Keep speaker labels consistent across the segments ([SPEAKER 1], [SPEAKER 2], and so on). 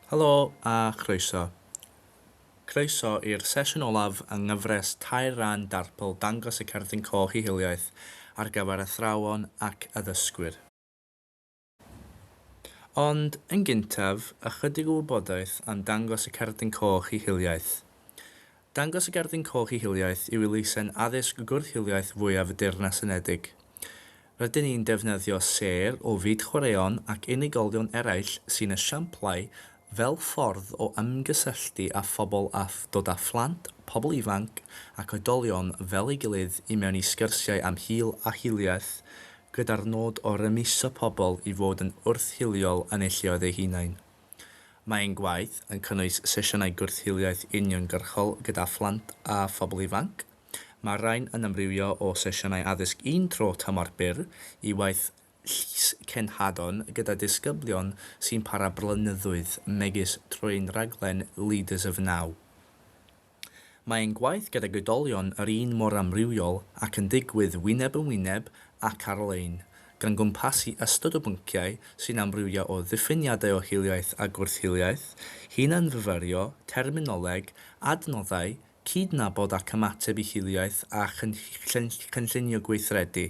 [SPEAKER 1] Helo a chroeso. Croeso i'r sesiwn olaf yng Nghyfres tair rhan DARPL Dangos y Cerdyn Coch i Hiliaeth ar gyfer athrawon ac addysgwyr. Ond, yn gyntaf, ychydig o wybodaeth am Dangos y Cerdyn Coch i Hiliaeth. Dangos y Cerdyn Coch i Hiliaeth yw elusen addysg gwrth-hiliaeth fwyaf y Deyrnas Unedig. Rydyn ni'n defnyddio sêr o fyd chwaraeon ac unigolion eraill sy'n esiamplau fel ffordd o ymgysylltu â phobl a dod â phlant, pobl ifanc ac oedolion fel ei gilydd i mewn i sgyrsiau am hil a hiliaeth gyda'r nod o rymuso pobl i fod yn wrth-hiliol yn eu lleoedd eu hunain. Mae'n gwaith yn cynnwys sesiynau gwrth-hiliaeth uniongyrchol gyda phlant a phobl ifanc. Mae'r rhain yn amrywio o sesiynau addysg un tro tymor byr i waith llys cenhadon gyda disgyblion sy'n para blynyddoedd megis trwy'n raglen Leaders of Now. Mae'n gwaith gyda gydolion yr un mor amrywiol ac yn digwydd wyneb yn wyneb ac ar-lein, gan gwmpasu ystod o bynciau sy'n amrywio o ddiffiniadau o hiliaeth a gwrth-hiliaeth, hunanfyfyrio, terminoleg, adnoddau, cydnabod ac ymateb i hiliaeth a cynllunio gweithredu.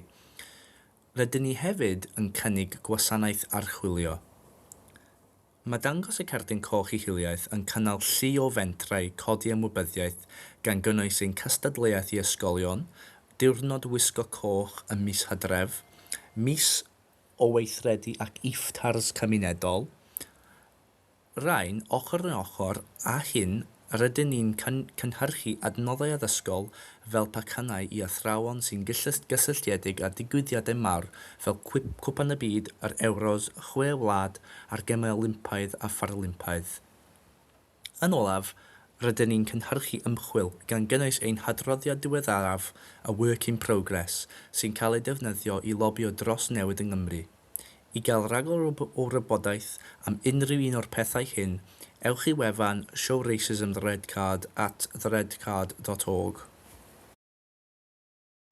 [SPEAKER 1] Rydyn ni hefyd yn cynnig gwasanaeth archwilio. Mae Dangos y Cerdyn Coch i Hiliaeth yn cynnal llu o fentrau codi ymwybyddiaeth gan gynnwys ein cystadleuaeth i ysgolion, diwrnod wisgo coch ym mis Hydref, mis o weithredu ac ifftars cymunedol. Rhain, ochr yn ochr a hyn, rydyn ni'n cynhyrchu adnoddau addysgol fel pacynnau i athrawon sy'n gysylltiedig â digwyddiadau mawr fel Cwpan y Byd, yr Ewros, Chwe Wlad a'r Gemau Olympaidd a Pharalympaidd. Yn olaf, rydyn ni'n cynhyrchu ymchwil gan gynnwys ein hadroddiad diweddaraf a Work in Progress sy'n cael ei defnyddio i lobio dros newid yng Nghymru. I gael ragor o wybodaeth am unrhyw un o'r pethau hyn, ewch i wefan Show Racism the Red Card at theredcard.org.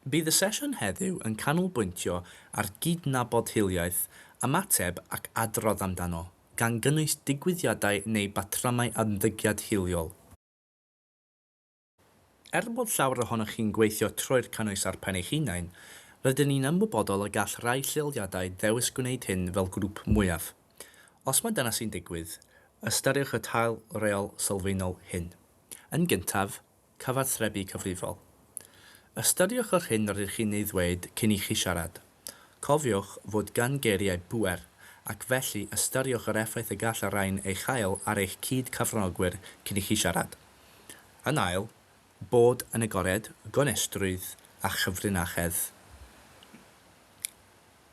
[SPEAKER 1] Bydd y sesiwn heddiw yn canolbwyntio ar gydnabod hiliaeth, ymateb ac adrodd amdano, gan gynnwys digwyddiadau neu batrymau ymddygiad hiliol. Bod llawer ohonoch chi'n gweithio trwy'r cynnwys ar pen eich hunain, rydyn ni'n ymwybodol y gall rai lleoliadau ddewis gwneud hyn fel grŵp mwyaf. Os mae dyna sy'n digwydd, ystyriwch y tail reol sylfaenol hyn. Yn gyntaf, cyfathrebu cyfrifol. Ystyriwch yr hyn rydych chi'n ei ddweud cyn i chi siarad. Cofiwch fod gan geiriau bwer, ac felly ystyriwch yr effaith y gall y rhain eich chael ar eich cyd-cyfranogwyr cyn i chi siarad. Yn ail, bod yn agored, gonestrwydd a chyfrinachedd.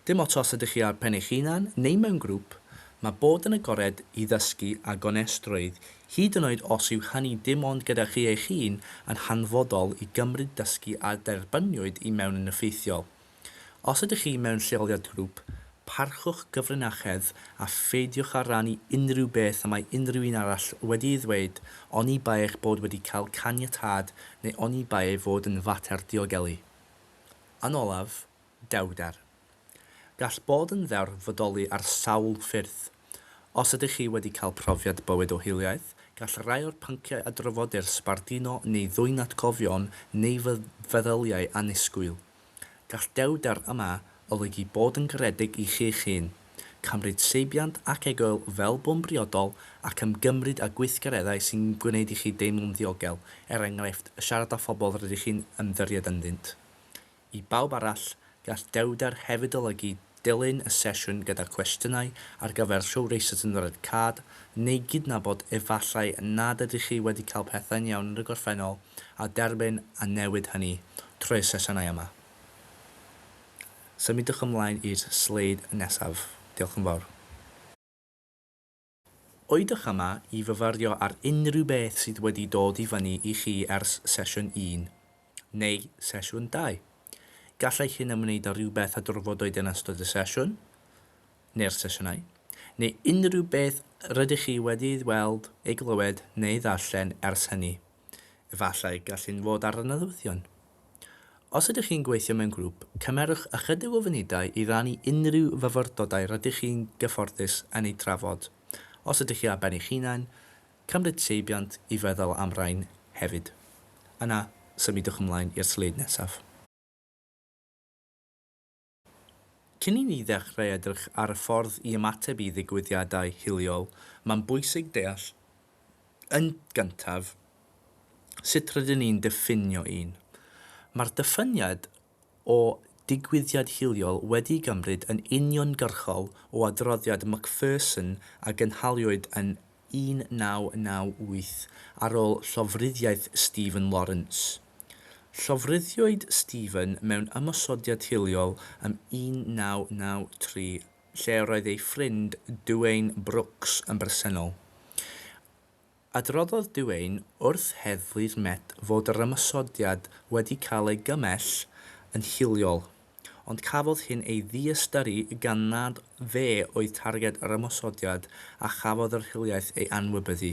[SPEAKER 1] Dim ots os ydych chi ar pen eich hunan neu mewn grŵp, mae bod yn agored i ddysgu a gonestrwydd hyd yn oed os yw hynny dim ond gyda chi eich hun yn hanfodol i gymryd dysgu a derbyniwyd i mewn yn effeithiol. Os ydych chi mewn lleoliad grŵp, parchwch gyfrinachedd a pheidiwch ar rannu unrhyw beth y mae unrhyw un arall wedi'i ddweud oni bai eich bod wedi cael caniatâd neu oni bai ei fod yn fater diogelu. Yn olaf, dewdar. Gall bod yn ddewr fodoli ar sawl ffyrdd. Os ydych chi wedi cael profiad bywyd o hiliaeth, gall rai o'r pynciau a drafodir sbardino neu ddwy'n atgofion neu feddyliau annisgwyl. Gall dewdar yma olygu bod yn garedig i chi eich hun, cymryd seibiant ac egwyl fel bo'n briodol ac ymgymryd â gweithgareddau sy'n gwneud i chi deimlo'n ddiogel, enghraifft siarad â phobl rydych chi'n ymddiried ynddynt. I bawb arall, gall dewdar hefyd olygu dilyn y sesiwn gyda cwestiynau ar gyfer Show Racism the Red Card neu gydnabod efallai nad ydych chi wedi cael pethau'n iawn yn y gorffennol a derbyn a newid hynny trwy'r sesiynau yma. Symudwch ymlaen i'r sleid nesaf. Diolch yn fawr. Oeddwch yma i fyfyrio ar unrhyw beth sydd wedi dod i fyny i chi ers sesiwn 1 neu sesiwn 2. Gallai hyn ymwneud â rhywbeth a drafodwyd yn ystod y sesiwn, neu'r sesiynau, neu unrhyw beth rydych chi wedi weld, ei glywed neu ddarllen ers hynny. Efallai gallai'n fod ar y newyddion. Os ydych chi'n gweithio mewn grŵp, cymerwch ychydig o funudau i rannu unrhyw fyfyrdodau rydych chi'n gyfforddus yn ei trafod. Os ydych chi ar ben eich hunain, cymryd seibiant i feddwl am rain hefyd. Yna, symudwch ymlaen i'r sleid nesaf. Cyn i ni ddechrau edrych ar y ffordd i ymateb i ddigwyddiadau hiliol, mae'n bwysig deall yn gyntaf sut rydyn ni'n diffinio un. Mae'r diffiniad o digwyddiad hiliol wedi'i gymryd yn uniongyrchol o adroddiad Macpherson a gynhaliwyd yn 1998 ar ôl llofruddiaeth Stephen Lawrence. Llofruddiwyd Stephen mewn ymosodiad hiliol ym 1993, lle roedd ei ffrind Dwayne Brooks yn bresennol. Adroddodd Dwayne wrth heddlu'r Met fod yr ymosodiad wedi cael ei gymell yn hiliol, ond cafodd hyn ei ddiystyru gan nad fe oedd targed yr ymosodiad a chafodd yr hiliaeth ei anwybyddu.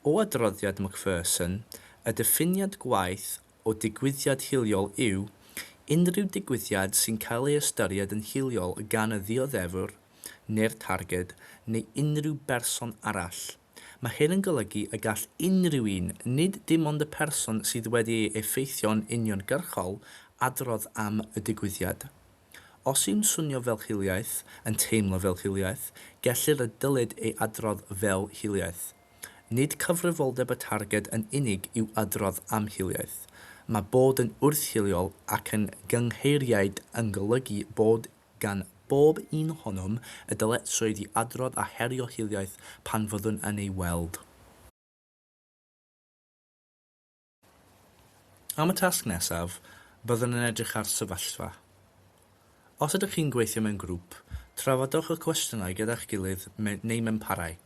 [SPEAKER 1] O adroddiad Macpherson, y diffiniad gwaith o digwyddiad hiliol yw unrhyw digwyddiad sy'n cael ei ystyried yn hiliol gan y ddioddefwr neu'r targed neu unrhyw berson arall. Mae hyn yn golygu y gall unrhyw un, nid dim ond y person sydd wedi effeithio'n uniongyrchol, adrodd am y digwyddiad. Os yw'n swnio fel hiliaeth, yn teimlo fel hiliaeth, gellir y dylid ei adrodd fel hiliaeth. Nid cyfrifoldeb y targed yn unig yw adrodd am hiliaeth. Mae bod yn wrth-hiliol ac yn gynghreiriaid yn golygu bod gan bob un ohonom y dyletswydd i adrodd a herio hiliaeth pan fyddwn yn ei weld. Am y tasg nesaf, byddwn yn edrych ar sefyllfa. Os ydych chi'n gweithio mewn grŵp, trafodwch y cwestiynau gyda'ch gilydd neu mewn parau.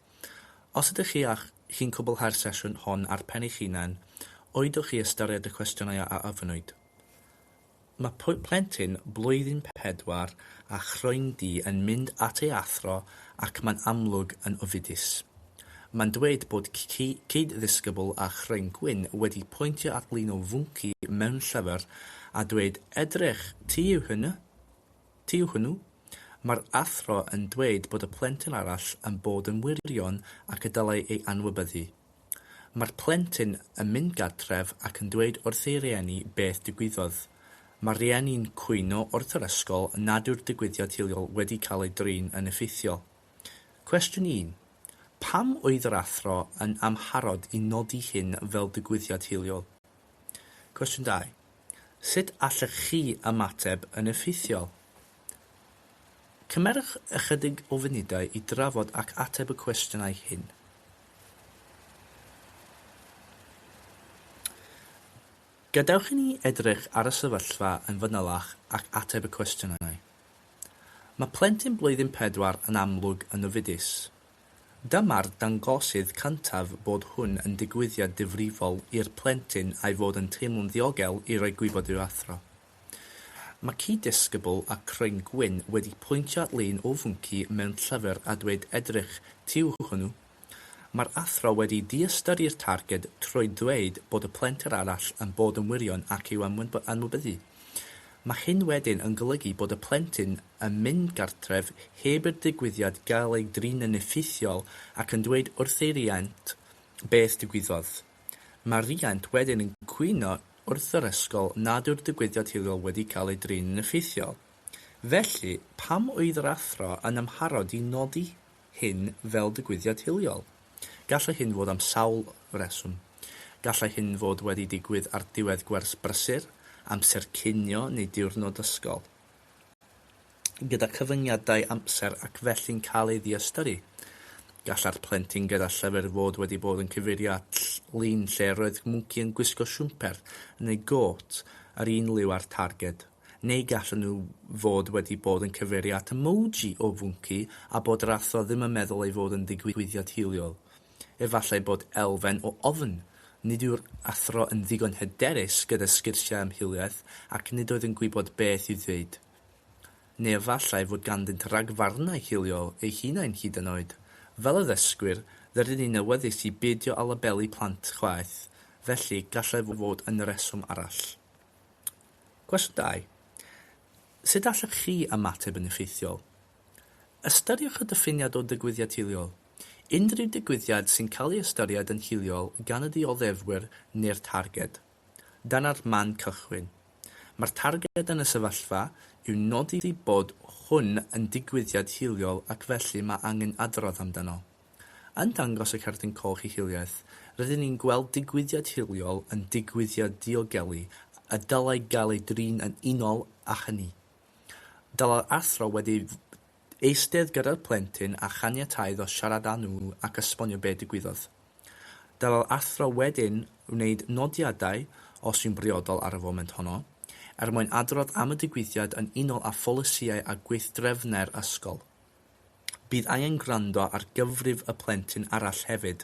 [SPEAKER 1] Os ydych chi'n gwblhau'r sesiwn hon ar pen eich hunain, oeddwch chi ystyried y cwestiynau a yfynwyd. Mae plentyn blwyddyn 4 a chroen du yn mynd at ei athro ac mae'n amlwg yn ofidus. Mae'n dweud bod cyd-ddisgybl a chroen gwyn wedi pwyntio at lun o fwnci mewn llyfr a dweud, edrych, ti yw hwnnw. Mae'r athro yn dweud bod y plentyn arall yn bod yn wirion ac y dylai ei anwybyddu. Mae'r plentyn yn mynd gartref ac yn dweud wrth ei rieni beth digwyddodd. Mae'r rieni'n cwyno wrth yr ysgol nad yw'r digwyddiad hiliol wedi cael ei drin yn effeithiol. Cwestiwn 1. Pam oedd yr athro yn amharod i nodi hyn fel digwyddiad hiliol? Cwestiwn 2. Sut allech chi ymateb yn effeithiol? Cymerwch ychydig o funudau i drafod ac ateb y cwestiynau hyn. Gadewch i ni edrych ar y sefyllfa yn fanylach ac ateb y cwestiynau. Mae plentyn blwyddyn 4 yn amlwg yn ofidus. Dyma'r dangosydd cyntaf bod hwn yn digwyddiad difrifol i'r plentyn a'i fod yn teimlo'n ddiogel i roi gwybod i'w athro. Mae cyd-disgybl a croen gwyn wedi pwyntio at lun o fwnci mewn llyfr a dweud edrych, ti yw hwnnw. Mae'r athro wedi diystyru'r targed trwy dweud bod y plentyn arall yn bod yn wirion ac i'w anwybyddu. Mae hyn wedyn yn golygu bod y plentyn yn mynd gartref heb i'r digwyddiad gael ei drin yn effeithiol ac yn dweud wrth ei riant beth digwyddodd. Mae'r riant wedyn yn cwyno wrth yr ysgol nad yw'r digwyddiad hiliol wedi cael ei drin yn effeithiol. Felly, pam oedd yr athro yn amharod i nodi hyn fel digwyddiad hiliol? Gallai hyn fod am sawl reswm. Gallai hyn fod wedi digwydd ar diwedd gwers brysur, amser cinio neu diwrnod ysgol. Gyda cyfyngiadau amser ac felly'n cael ei ddiystyru. Gallai'r plentyn gyda llyfr fod wedi bod yn cyfeirio at lun lle roedd mwnci yn gwisgo siwmper neu got yr un liw ar targed. Neu gallen nhw fod wedi bod yn cyfeirio at emoji o fwnci a bod yr athro ddim yn meddwl ei fod yn digwyddiad hiliol. Efallai bod elfen o ofn, nid yw'r athro yn ddigon hyderus gyda sgyrsiau am hiliaeth ac nid oedd yn gwybod beth i ddweud. Neu efallai fod ganddynt rhagfarnau hiliol eu hunain hyd yn oed. Fel y ddysgwyr, ddylid ni'n awyddus i beidio a labelu plant chwaith, felly gallai fod yn reswm arall. Cwestiwn 2. Sut allech chi ymateb yn effeithiol? Ystyriwch y diffiniad o digwyddiad hiliol. Unrhyw digwyddiad sy'n cael ei ystyried yn hiliol gan y dioddefwyr neu'r targed. Dyna'r man cychwyn. Mae'r targed yn y sefyllfa yw nodi bod hwn yn digwyddiad hiliol ac felly mae angen adrodd amdano. Yn Dangos y Cerdyn Coch i Hiliaeth, rydyn ni'n gweld digwyddiad hiliol yn digwyddiad diogelu a dylai gael ei drin yn unol â hynny. Dylai'r athro wedi eistedd gyda'r plentyn a chaniataidd o siarad â nhw ac esbonio be digwyddodd. Dylai'r athro wedyn wneud nodiadau, os yw'n briodol ar y foment honno, mwyn adrodd am y digwyddiad yn unol â pholisïau a gweithdrefnau'r ysgol. Bydd angen gwrando ar gyfrif y plentyn arall hefyd,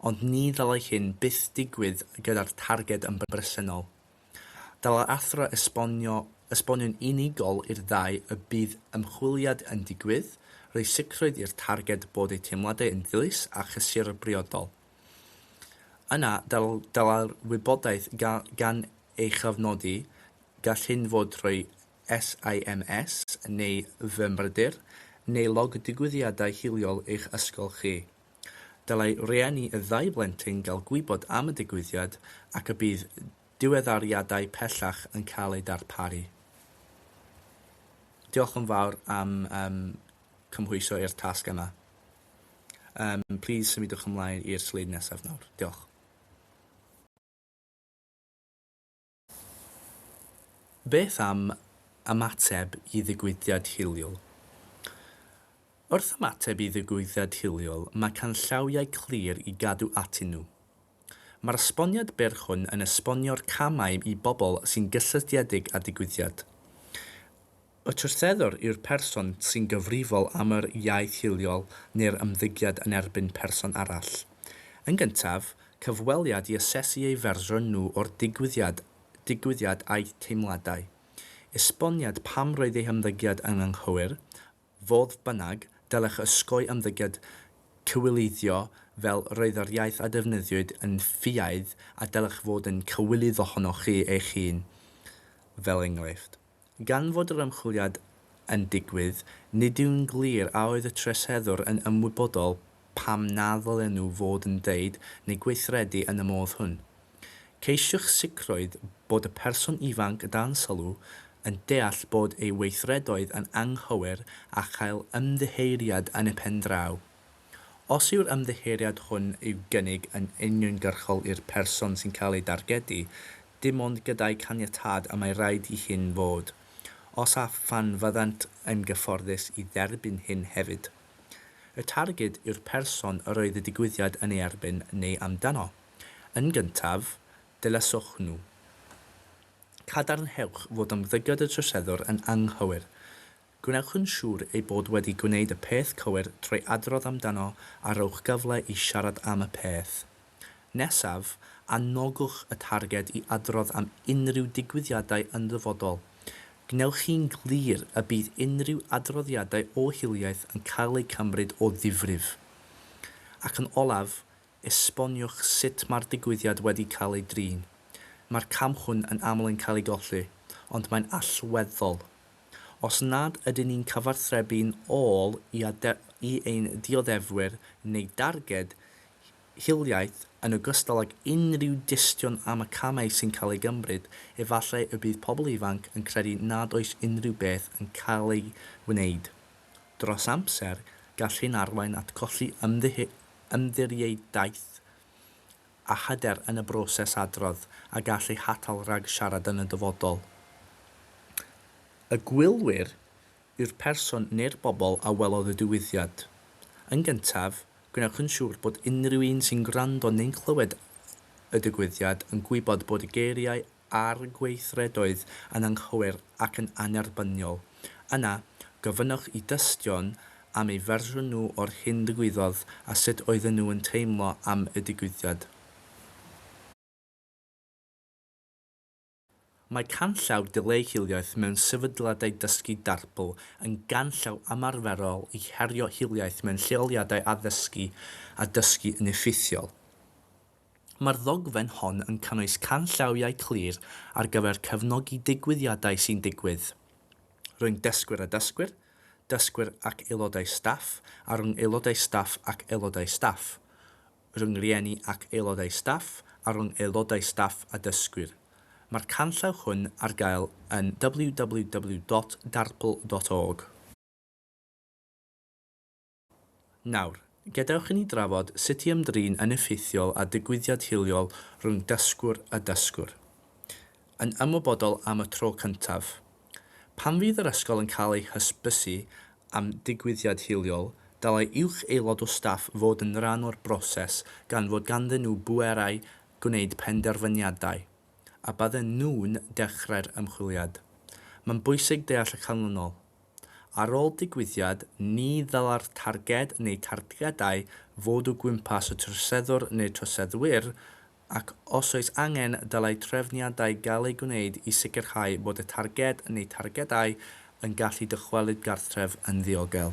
[SPEAKER 1] ond ni ddylai hyn byth digwydd gyda'r targed yn bresennol. Dylai'r athro esbonio'n unigol i'r ddau y bydd ymchwiliad yn digwydd, rhoi sicrwydd i'r targed bod eu teimladau yn ddilys a chysur briodol. Yna, dylai'r wybodaeth gan ei chyfnodi gall hyn fod trwy SIMS neu fy mrydur, neu log digwyddiadau hiliol eich ysgol chi. Dylai rieni y ddau blentyn gael gwybod am y digwyddiad ac y bydd diweddariadau pellach yn cael ei darparu. Diolch yn fawr am cymhwyso i'r tasg yma. Please symudwch ymlaen i'r sleid nesaf nawr. Diolch. Beth am ymateb i ddigwyddiad hiliol? Wrth ymateb i ddigwyddiad hiliol, mae canllawiau clir i gadw atyn nhw. Mae'r esboniad byr hwn yn esbonio'r camau i bobl sy'n gysylltiedig â digwyddiad. Y tryseddwr yw'r person sy'n gyfrifol am yr iaith hiliol neu'r ymddygiad yn erbyn person arall. Yn gyntaf, cyfweliad i asesu ei fersiwn nhw o'r digwyddiad a'i teimladau. Esboniad pam roedd ei ymddygiad yn anghywir, fodd bynnag, dylech ysgoi ymddygiad cywiliddio fel roedd yr iaith a defnyddiwyd yn ffiaidd a dylech fod yn cywilydd ohonoch chi eich hun, fel enghraifft. Gan fod yr ymchwiliad yn digwydd, nid yw'n glir a oedd y tryseddwr yn ymwybodol pam na ddylen nhw fod yn deud neu gweithredu yn y modd hwn. Ceisiwch sicrwydd bod y person ifanc dan sylw yn deall bod ei weithredoedd yn anghywir a chael ymddiheiriad yn y pen draw. Os yw'r ymddiheiriad hwn i'w gynnig yn uniongyrchol i'r person sy'n cael ei dargedu, dim ond gyda'i caniatâd y mae rhaid i hyn fod, os a phan fyddant yn gyfforddus i dderbyn hyn hefyd. Y targed yw'r person yr oedd y digwyddiad yn ei erbyn neu amdano. Yn gyntaf, dilyswch nhw. Cadarnhewch fod ymddygiad y tryseddwr yn anghywir. Gwnewch yn siŵr ei bod wedi gwneud y peth cywir trwy adrodd amdano a rowch gyfle i siarad am y peth. Nesaf, annogwch y targed i adrodd am unrhyw digwyddiadau yn dyfodol. Gnewch chi'n glir y bydd unrhyw adroddiadau o hiliaeth yn cael eu cymryd o ddifrif. Ac yn olaf, esboniwch sut mae'r digwyddiad wedi cael ei drin. Mae'r cam hwn yn aml yn cael ei golli, ond mae'n allweddol. Os nad ydyn ni'n cyfarthrebu'n ôl i ein dioddefwyr neu darged hiliaeth yn ogystal ag unrhyw dystion am y camau sy'n cael ei gymryd, efallai y bydd pobl ifanc yn credu nad oes unrhyw beth yn cael ei wneud. Dros amser, gall hyn arwain at colli ymddirieudaeth a hyder yn y broses adrodd a gall ei hatal rhag siarad yn y dyfodol. Y gwylwyr yw'r person neu'r bobl a welodd y diwyddiad. Yn gyntaf, gwnewch yn siŵr bod unrhyw un sy'n gwrando neu'n clywed y digwyddiad yn gwybod bod y geiriau a'r gweithredoedd yn anghywir ac yn anerbyniol. Yna, gofynnwch i dystion am ei fersiwn nhw o'r hyn digwyddodd a sut oedden nhw yn teimlo am y digwyddiad. Mae canllaw dileu hiliaeth mewn sefydliadau dysgu DARPL yn ganllaw ymarferol i herio hiliaeth mewn lleoliadau addysgu a dysgu yn effeithiol. Mae'r ddogfen hon yn cynnwys canllawiau clir ar gyfer cefnogi digwyddiadau sy'n digwydd. Rwy'n dysgwyr a dysgwyr, dysgwyr ac aelodau staff, a rhwng aelodau staff ac aelodau staff, rhwng rieni ac aelodau staff, a rhwng aelodau staff a dysgwyr. Mae'r canllaw hwn ar gael yn www.darpl.org. Nawr, gadewch i ni drafod sut i ymdrin yn effeithiol a digwyddiad hiliol rhwng dysgwr a dysgwr. Yn ymwybodol am y tro cyntaf, pan fydd yr ysgol yn cael ei hysbysu am digwyddiad hiliol, dylai uwch aelod o staff fod yn rhan o'r broses gan fod ganddyn nhw bwerau gwneud penderfyniadau, a bydden nhw'n dechrau'r ymchwiliad. Mae'n bwysig deall y canlynol. Ar ôl digwyddiad, ni ddyla'r targed neu targedau fod o gwmpas y troseddwr neu troseddwyr, ac os oes angen dylai trefniadau gael ei gwneud i sicrhau bod y targed neu targedau yn gallu dychwelyd gartref yn ddiogel.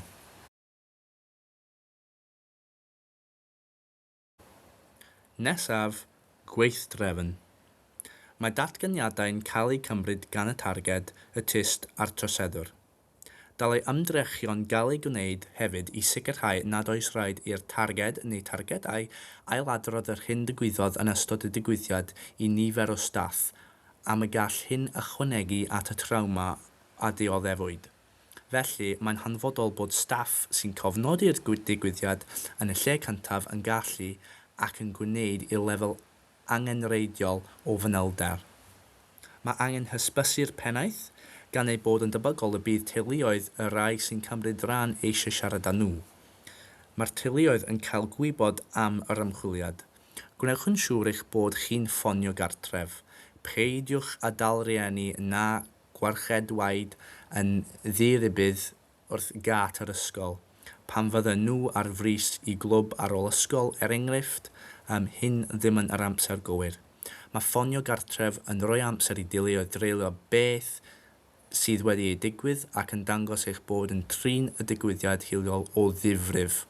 [SPEAKER 1] Nesaf, gweithdrefn. Mae datganiadau'n cael eu cymryd gan y targed, y tyst a'r troseddwr. Dylai ymdrechion gael ei gwneud hefyd i sicrhau nad oes rhaid i'r targed neu targedau ailadrodd yr hyn digwyddodd yn ystod y digwyddiad i nifer o staff, am y gall hyn ychwanegu at y trawma a dioddefwyd. Felly, mae'n hanfodol bod staff sy'n cofnodi'r digwyddiad yn y lle cyntaf yn gallu ac yn gwneud i'r lefel angenreidiol o fanylder. Mae angen hysbysu'r pennaeth, gan ei bod yn debygol y bydd teuluoedd y rai sy'n cymryd rhan eisiau siarad â nhw. Mae'r teuluoedd yn cael gwybod am yr ymchwiliad. Gwnewch yn siŵr eich bod chi'n ffonio gartref. Peidiwch â dal rieni na gwarched waed yn ddirybydd wrth gat yr ysgol. Pan fydden nhw ar frys i glwb ar ôl ysgol, enghraifft, hyn ddim yn yr amser gywir. Mae ffonio gartref yn rhoi amser i deuluoedd dreulio beth sydd wedi ei digwydd ac yn dangos eich bod yn trin y digwyddiad hiliol o ddifrif.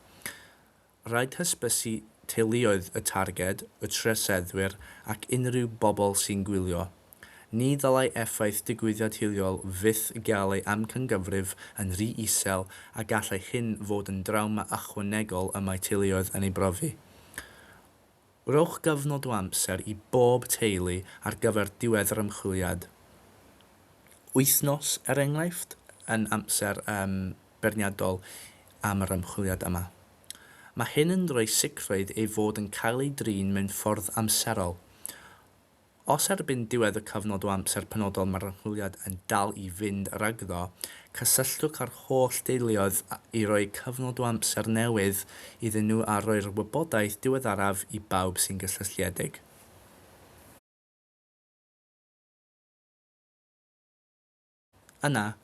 [SPEAKER 1] Rhaid hysbysu teuluoedd y targed, y troseddwyr ac unrhyw bobl sy'n gwylio. Ni ddylai effaith digwyddiad hiliol fyth gael ei amcangyfrif yn rhy isel a gallai hyn fod yn drawma ychwanegol y mae teuluoedd yn ei brofi. Rowch gyfnod o amser i bob teulu ar gyfer diwedd yr ymchwiliad. Wythnos, enghraifft, yn amser berniadol am yr ymchwiliad yma. Mae hyn yn rhoi sicrwydd ei fod yn cael ei drin mewn ffordd amserol. Os erbyn diwedd y cyfnod o amser penodol mae'r ymchwiliad yn dal i fynd ragddo, cysylltwch â'r holl deuluoedd i roi cyfnod o amser newydd iddyn nhw a roi'r wybodaeth diweddaraf i bawb sy'n gysylltiedig. Yna,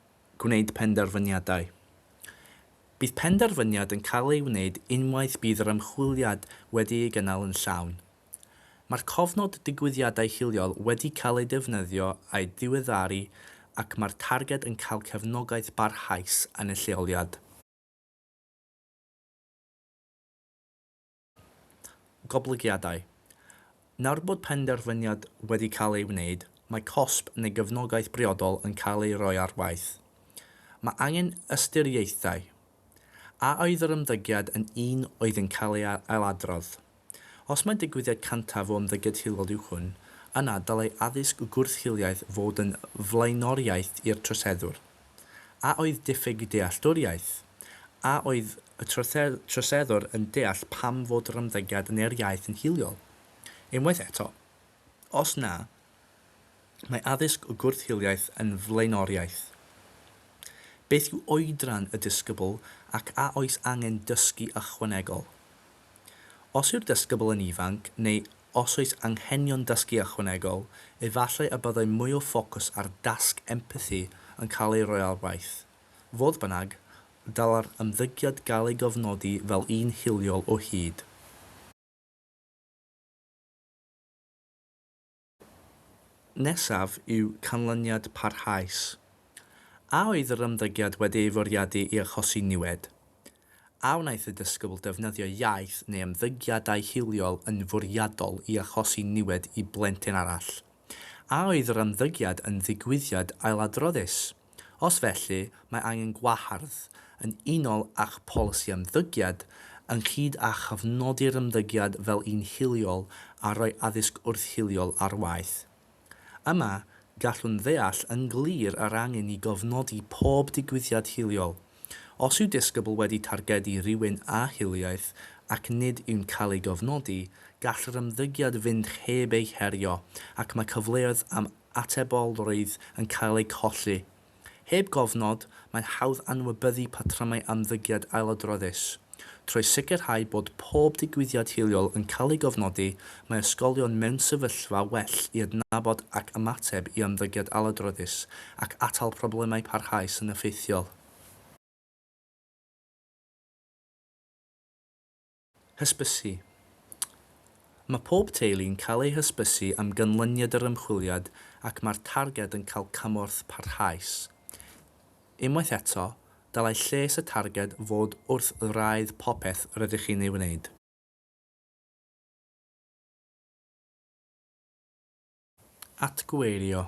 [SPEAKER 1] gwneud penderfyniadau. Bydd penderfyniad yn cael ei wneud unwaith bydd yr ymchwiliad wedi'i gynnal yn llawn. Mae'r cofnod digwyddiadau hiliol wedi cael ei defnyddio a'i diweddaru ac mae'r targed yn cael cefnogaeth barhaus yn y lleoliad. Goblygiadau. Nawr bod penderfyniad wedi cael ei wneud, mae cosb neu gefnogaeth briodol yn cael ei roi ar waith. Mae angen ystyriaethau. A oedd yr ymddygiad yn un oedd yn cael ei ailadrodd? Os mae digwyddiad cyntaf o ymddygiad hiliol yw hwn, yna dylai addysg gwrth-hiliaeth fod yn flaenoriaeth i'r troseddwr. A oedd diffyg dealltwriaeth? A oedd y troseddwr yn deall pam fod yr ymddygiad yn yr iaith yn hiliol? Unwaith eto, os na, mae addysg gwrth-hiliaeth yn flaenoriaeth. Beth yw oedran y disgybl ac a oes angen dysgu ychwanegol? Os yw'r disgybl yn ifanc neu os oes anghenion dysgu ychwanegol, efallai y byddai mwy o ffocws ar dasg empathi yn cael ei roi ar waith. Fodd bynnag, dylai'r ymddygiad gael ei gofnodi fel un hiliol o hyd. Nesaf yw canlyniad parhaus. A oedd yr ymddygiad wedi ei fwriadu i achosi niwed? A wnaeth y disgybl defnyddio iaith neu ymddygiadau hiliol yn fwriadol i achosi niwed i blentyn arall? A oedd yr ymddygiad yn ddigwyddiad ailadroddus? Os felly, mae angen gwahardd, yn unol a'ch polisi ymddygiad, ynghyd â chofnodi'r ymddygiad fel un hiliol a rhoi addysg wrth-hiliol ar waith. Yma, gallwn ddeall yn glir yr angen i gofnodi pob digwyddiad hiliol. Os yw disgybl wedi targedu rhywun a hiliaeth ac nid yw'n cael ei gofnodi, gall yr ymddygiad fynd heb ei herio ac mae cyfleoedd am atebolrwydd yn cael ei colli. Heb gofnod, mae'n hawdd anwybyddu patrymau ymddygiad ailadroddus. Trwy sicrhau bod pob digwyddiad hiliol yn cael ei gofnodi, mae ysgolion mewn sefyllfa well i adnabod ac ymateb i ymddygiad ailadroddus ac atal problemau parhaus yn effeithiol. Hysbysu. Mae pob teulu'n cael ei hysbysu am gynlyniad yr ymchwiliad ac mae'r targed yn cael cymorth parhaus. Unwaith eto, dylai lles y targed fod wrth raidd popeth rydych chi'n ei wneud. Atgweirio.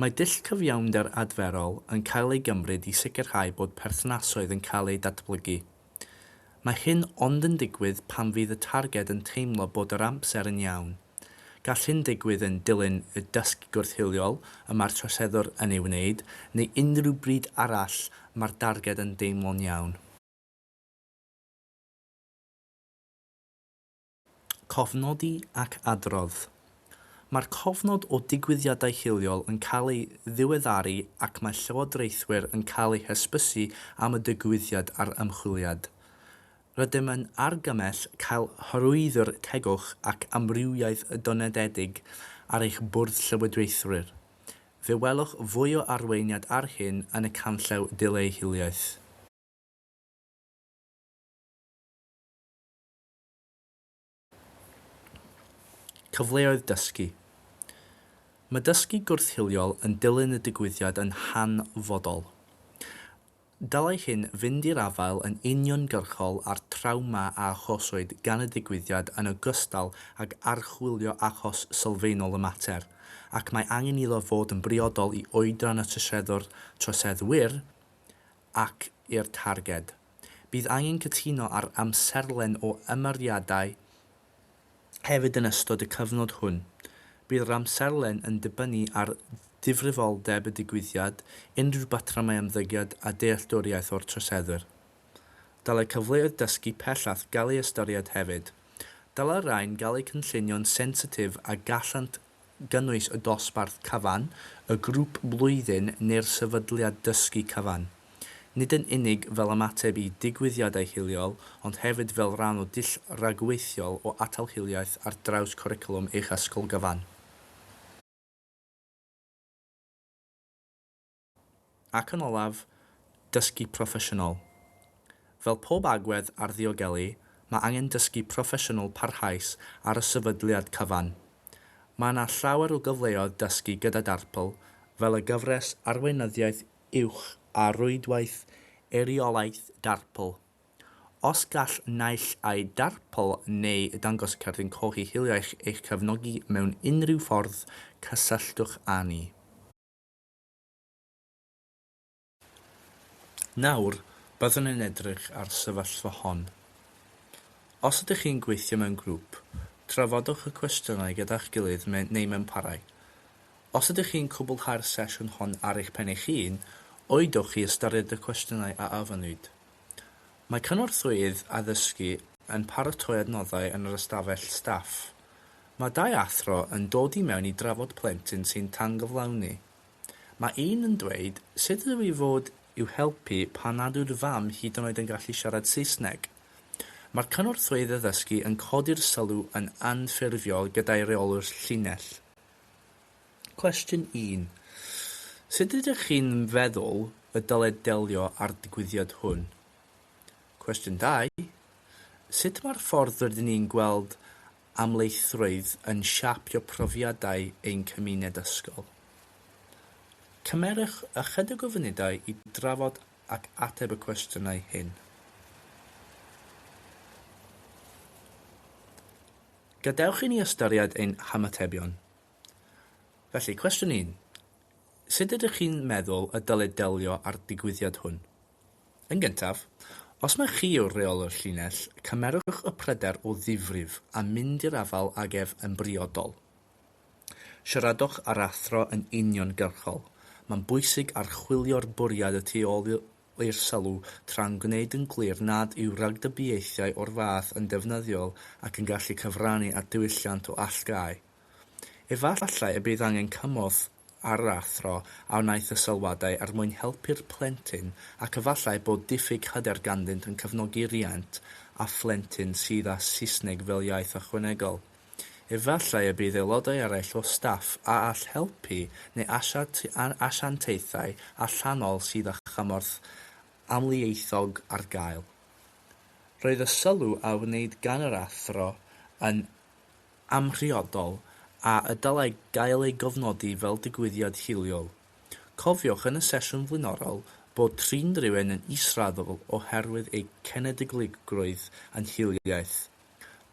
[SPEAKER 1] Mae dull cyfiawnder adferol yn cael ei gymryd i sicrhau bod perthnasoedd yn cael ei datblygu. Mae hyn ond yn digwydd pan fydd y targed yn teimlo bod yr amser yn iawn. Gall hyn digwydd yn dilyn y dysgu gwrth-hiliol y mae'r troseddwr yn ei wneud, neu unrhyw bryd arall mae'r targed yn deimlo'n iawn. Cofnodi ac adrodd. Mae'r cofnod o digwyddiadau hiliol yn cael ei ddiweddaru ac mae llywodraethwyr yn cael ei hysbysu am y digwyddiad a'r ymchwiliad. Rydym yn argymell cael hyrwyddwr tegwch ac amrywiaeth donededig ar eich bwrdd llywodraethwyr. Fe welwch fwy o arweiniad ar hyn yn y canllaw dileu hiliaeth. Cyfleoedd dysgu. Mae dysgu gwrth-hiliol yn dilyn y digwyddiad yn hanfodol. Dylai hyn fynd i'r afael yn uniongyrchol ar trawma a achoswyd gan y digwyddiad yn ogystal ag archwilio achos sylfaenol y mater, ac mae angen iddo fod yn briodol i oedran y troseddwyr ac i'r targed. Bydd angen cytuno ar amserlen o ymyriadau hefyd yn ystod y cyfnod hwn. Bydd yr amserlen yn dibynnu ar difrifoldeb y digwyddiad, unrhyw batrymau ymddygiad a dealltwriaeth o'r troseddwr. Dylai cyfleoedd dysgu pellach gael ei ystyried hefyd. Dylai rhain gael eu cynllunio'n sensitif a gallant gynnwys y dosbarth cyfan, y grŵp blwyddyn neu'r sefydliad dysgu cyfan. Nid yn unig fel ymateb i digwyddiadau hiliol, ond hefyd fel rhan o dull rhagweithiol o atalhiliaeth ar draws cwricwlwm eich ysgol gyfan. Ac yn olaf, dysgu proffesiynol. Fel pob agwedd ar ddiogelu, mae angen dysgu proffesiynol parhaus ar y sefydliad cyfan. Mae yna llawer o gyfleoedd dysgu gyda DARPL, fel y gyfres arweinyddiaeth uwch a rwydwaith eiriolaeth DARPL. Os gall naill ai DARPL neu Dangos y Cerdyn Coch i hiliaeth eich cefnogi mewn unrhyw ffordd, cysylltwch â ni. Nawr, byddwn yn edrych ar sefyllfa hon. Os ydych chi'n gweithio mewn grŵp, trafodwch y cwestiynau gyda'ch gilydd neu mewn parau. Os ydych chi'n gwblhau'r sesiwn hon ar eich pen eich hun, oedwch chi ystyried y cwestiynau a ofynnwyd. Mae cynorthwyydd addysgu yn paratoi adnoddau yn yr ystafell staff. Mae 2 athro yn dod i mewn i drafod plentyn sy'n tangyflawni. Mae un yn dweud sut ydw i fod i'w helpu pan nad yw'r fam hyd yn oed yn gallu siarad Saesneg. Mae'r cynorthwyydd addysgu yn codi'r sylw yn anffurfiol gyda'i reolwr llinell. Cwestiwn 1. Sut ydych chi'n feddwl y dyled delio â'r digwyddiad hwn? Cwestiwn 2. Sut mae'r ffordd rydyn ni'n gweld amleithrwydd yn siapio profiadau ein cymuned ysgol? Cymerwch ychydig o funudau i drafod ac ateb y cwestiynau hyn. Gadewch i ni ystyried ein hymatebion. Felly, cwestiwn 1. Sut ydych chi'n meddwl y dylid delio â'r digwyddiad hwn? Yn gyntaf, os mae chi yw'r reolwr llinell, cymerwch y pryder o ddifrif a mynd i'r afal ag ef yn briodol. Siaradwch ar athro yn uniongyrchol. Mae'n bwysig archwilio'r bwriad y tu ôl i'r sylw tra'n gwneud yn glir nad yw ragdybiaethau o'r fath yn defnyddiol ac yn gallu cyfrannu at diwylliant o allgau. Efallai y bydd angen cymorth ar yr athro a wnaeth y sylwadau er mwyn helpu'r plentyn ac efallai bod diffyg hyder ganddynt yn cefnogi riant a phlentyn sydd â Saesneg fel iaith ychwanegol. Efallai y bydd aelodau eraill o staff a all helpu neu asiantaethau allanol sydd â chymorth amlieithog ar gael. Roedd y sylw a wneud gan yr athro yn amrhiodol a y dylai gael ei gofnodi fel digwyddiad hiliol. Cofiwch yn y sesiwn flaenorol bod trin rhywun yn israddol oherwydd ei cenedlaetholrwydd yn hiliaeth.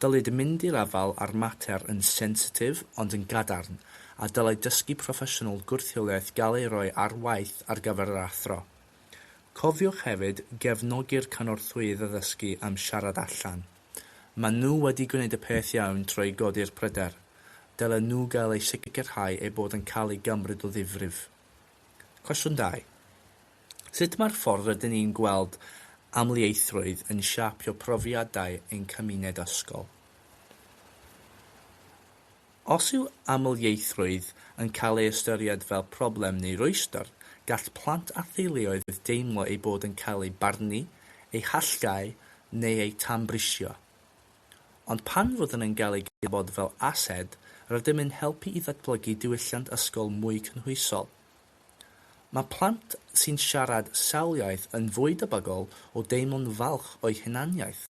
[SPEAKER 1] Dylid mynd i'r afal ar mater yn sensitif ond yn gadarn, a dylai dysgu proffesiynol gwrth-hiliaeth gael ei roi ar waith ar gyfer yr athro. Cofiwch hefyd gefnogi'r cynorthwydd addysgu am siarad allan. Maen nhw wedi gwneud y peth iawn trwy godi'r pryder. Dylen nhw gael ei sicrhau eu bod yn cael ei gymryd o ddifrif. Cwestiwn 2. Sut mae'r ffordd rydyn ni'n gweld amlieithrwydd yn siapio profiadau ein cymuned ysgol? Os yw amlieithrwydd yn cael ei ystyried fel problem neu rwystyr, gall plant a theuluoedd deimlo ei bod yn cael ei barnu, ei hallgau neu ei tambrisio. Ond pan fyddwn yn cael ei gwybod fel ased, rydym yn helpu i ddatblygu diwylliant ysgol mwy cynhwysol. Mae plant sy'n siarad sawl iaith yn fwy debygol o deimlo'n falch o'i hunaniaeth,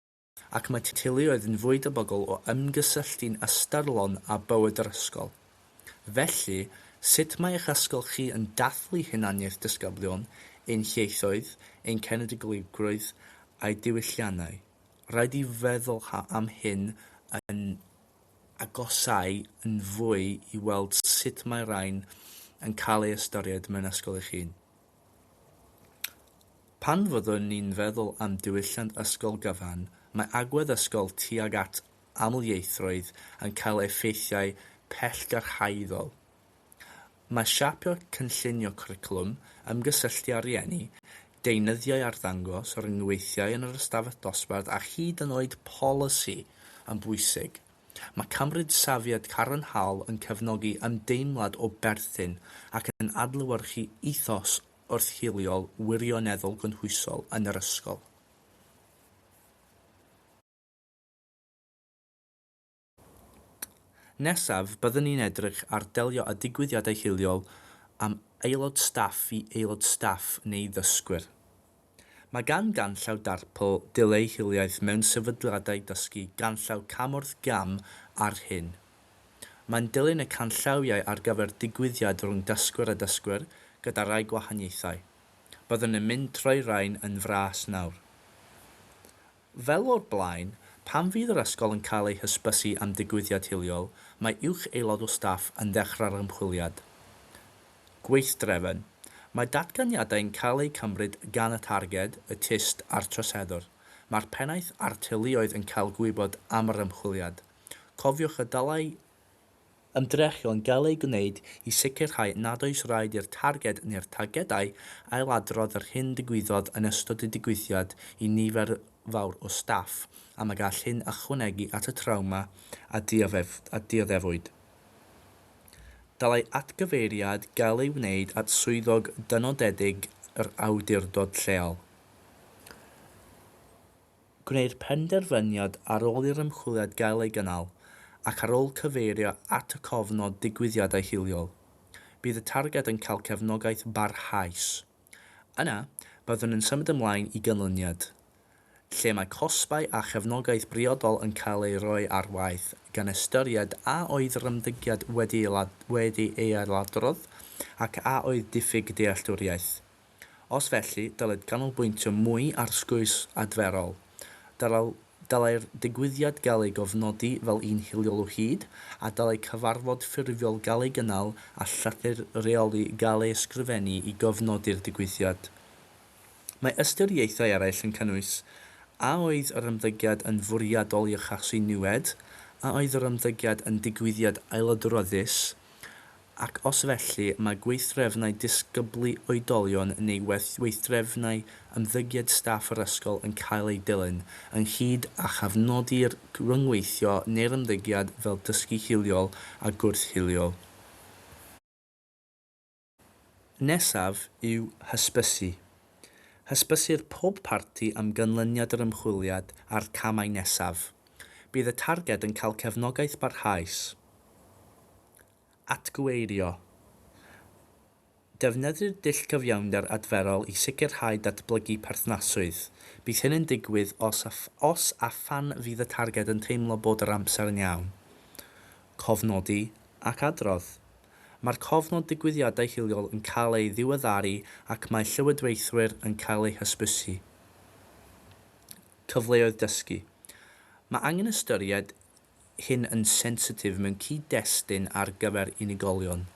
[SPEAKER 1] ac mae teuluoedd yn fwy debygol o ymgysylltu'n ystyrlon a bywyd yr ysgol. Felly, sut mae eich ysgol chi yn dathlu hunaniaeth disgyblion, ein ieithoedd, ein cenedlaetholrwydd a'i diwylliannau? Rhaid i feddwl am hyn yn agosau yn fwy i weld sut mae rhain yn cael ei ystyried mewn ysgol eich hun. Pan fyddwn ni'n feddwl am diwylliant ysgol gyfan, mae agwedd ysgol tuag at amlieithrwydd yn cael effeithiau pellgarhaeddol. Mae siapio cynllunio cwricwlwm, ymgysylltu â rieni, deunyddiau arddangos, rhyngweithiau yn yr ystafell dosbarth a hyd yn oed polisi yn bwysig. Mae cymryd safiad cadarnhaol yn cefnogi ymdeimlad o berthyn ac yn adlewyrchu ethos wrth-hiliol wirioneddol gynhwysol yn yr ysgol. Nesaf, byddwn ni'n edrych ar delio â digwyddiadau hiliol am aelod staff i aelod staff neu ddysgwyr. Mae gan ganllaw DARPL dileu hiliaeth mewn sefydliadau dysgu ganllaw camwrth gam ar hyn. Mae'n dilyn y canllawiau ar gyfer digwyddiad rhwng dysgwyr a dysgwyr gyda rai gwahaniaethau. Byddwn yn mynd trwy rain yn fras nawr. Fel o'r blaen, pan fydd yr ysgol yn cael ei hysbysu am digwyddiad hiliol, mae uwch aelod o staff yn dechrau'r ymchwiliad. Gweithdrefn. Mae datganiadau'n cael eu cymryd gan y targed, y tist a'r troseddwr. Mae'r pennaeth a'r teuluoedd yn cael gwybod am yr ymchwiliad. Cofiwch y dylai ymdrechion gael ei gwneud i sicrhau nad oes rhaid i'r targed neu'r targedau ailadrodd yr hyn digwyddodd yn ystod y digwyddiad i nifer fawr o staff, a mae gall hyn ychwanegu at y trawma a dioddefwyd. Dylai atgyfeiriad gael ei wneud at swyddog dynodedig yr awdurdod lleol. Gwneud penderfyniad ar ôl i'r ymchwiliad gael ei gynnal, ac ar ôl cyfeirio at y cofnod digwyddiadau hiliol. Bydd y targed yn cael cefnogaeth barhaus. Yna, byddwn yn symud ymlaen i ganlyniad, lle mae cosbau a chefnogaeth briodol yn cael ei roi ar waith gan ystyried a oedd yr ymddygiad wedi ei ailadrodd ac a oedd diffyg dealltwriaeth. Os felly, dylid ganolbwyntio mwy ar sgwrs adferol. Dylai'r digwyddiad gael ei gofnodi fel un hiliol o hyd a dylai cyfarfod ffurfiol gael ei gynnal a llythyr reoli gael ei ysgrifennu i gofnodi'r digwyddiad. Mae ystyriaethau eraill yn cynnwys a oedd yr ymddygiad yn fwriadol i achosi niwed, a oedd yr ymddygiad yn digwyddiad ailadroddus, ac os felly mae gweithdrefnau disgyblu oedolion neu weithdrefnau ymddygiad staff yr ysgol yn cael ei dilyn, ynghyd â chafnodi'r rhyngweithio neu'r ymddygiad fel dysgu hiliol a gwrth-hiliol. Nesaf yw hysbysu. Hysbysir pob parti am gynlyniad yr ymchwiliad a'r camau nesaf. Bydd y targed yn cael cefnogaeth barhaus. Atgweirio. Defnyddir dull cyfiawnder adferol i sicrhau datblygu perthnaswydd. Bydd hyn yn digwydd os a phan fydd y targed yn teimlo bod yr amser yn iawn. Cofnodi ac adrodd. Mae'r cofnod digwyddiadau hiliol yn cael ei ddiweddaru ac mae llywodraethwyr yn cael ei hysbysu. Cyfleoedd dysgu. Mae angen ystyried hyn yn sensitif mewn cyd-destun ar gyfer unigolion.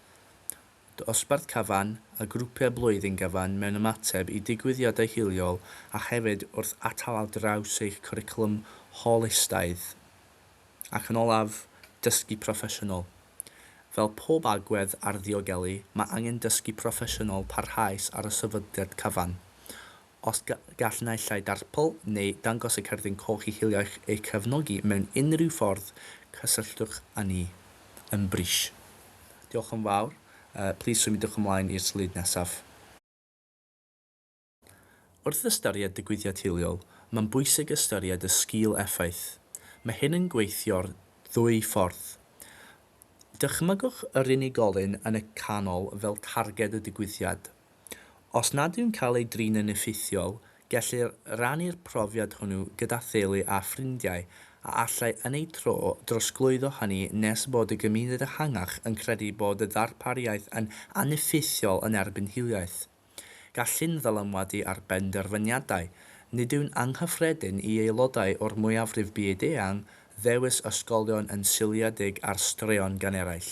[SPEAKER 1] Dosbarth cyfan a grwpiau blwyddyn gyfan mewn ymateb i digwyddiadau hiliol a hefyd wrth atal ar draws eich cwricwlwm holistaidd. Ac yn olaf, dysgu proffesiynol. Fel pob agwedd ar ddiogelu, mae angen dysgu proffesiynol parhaus ar y sefydliad cyfan. Os gall naillai DARPL neu Dangos y Cerdyn Coch i hiliaeth eu cefnogi mewn unrhyw ffordd, cysylltwch â ni yn bris. Diolch yn fawr. Plis symudwch ymlaen i'r slide nesaf. Wrth ystyried digwyddiad hiliol, mae'n bwysig ystyried y sgil effaith. Mae hyn yn gweithio'r ddwy ffordd. Dychmygwch yr unigolyn yn y canol fel targed y digwyddiad. Os nad yw'n cael ei drin yn effeithiol, gellir rannu'r profiad hwnnw gyda theulu a ffrindiau a allai yn ei tro drosglwyddo hynny nes bod y gymuned ehangach yn credu bod y ddarpariaeth yn aneffeithiol yn erbyn hiliaeth. Gall hyn ddylanwadu ar benderfyniadau, nid yw'n anghyffredin i aelodau o'r mwyafrif byd-eang ddewis ysgolion yn seiliedig ar straeon gan eraill.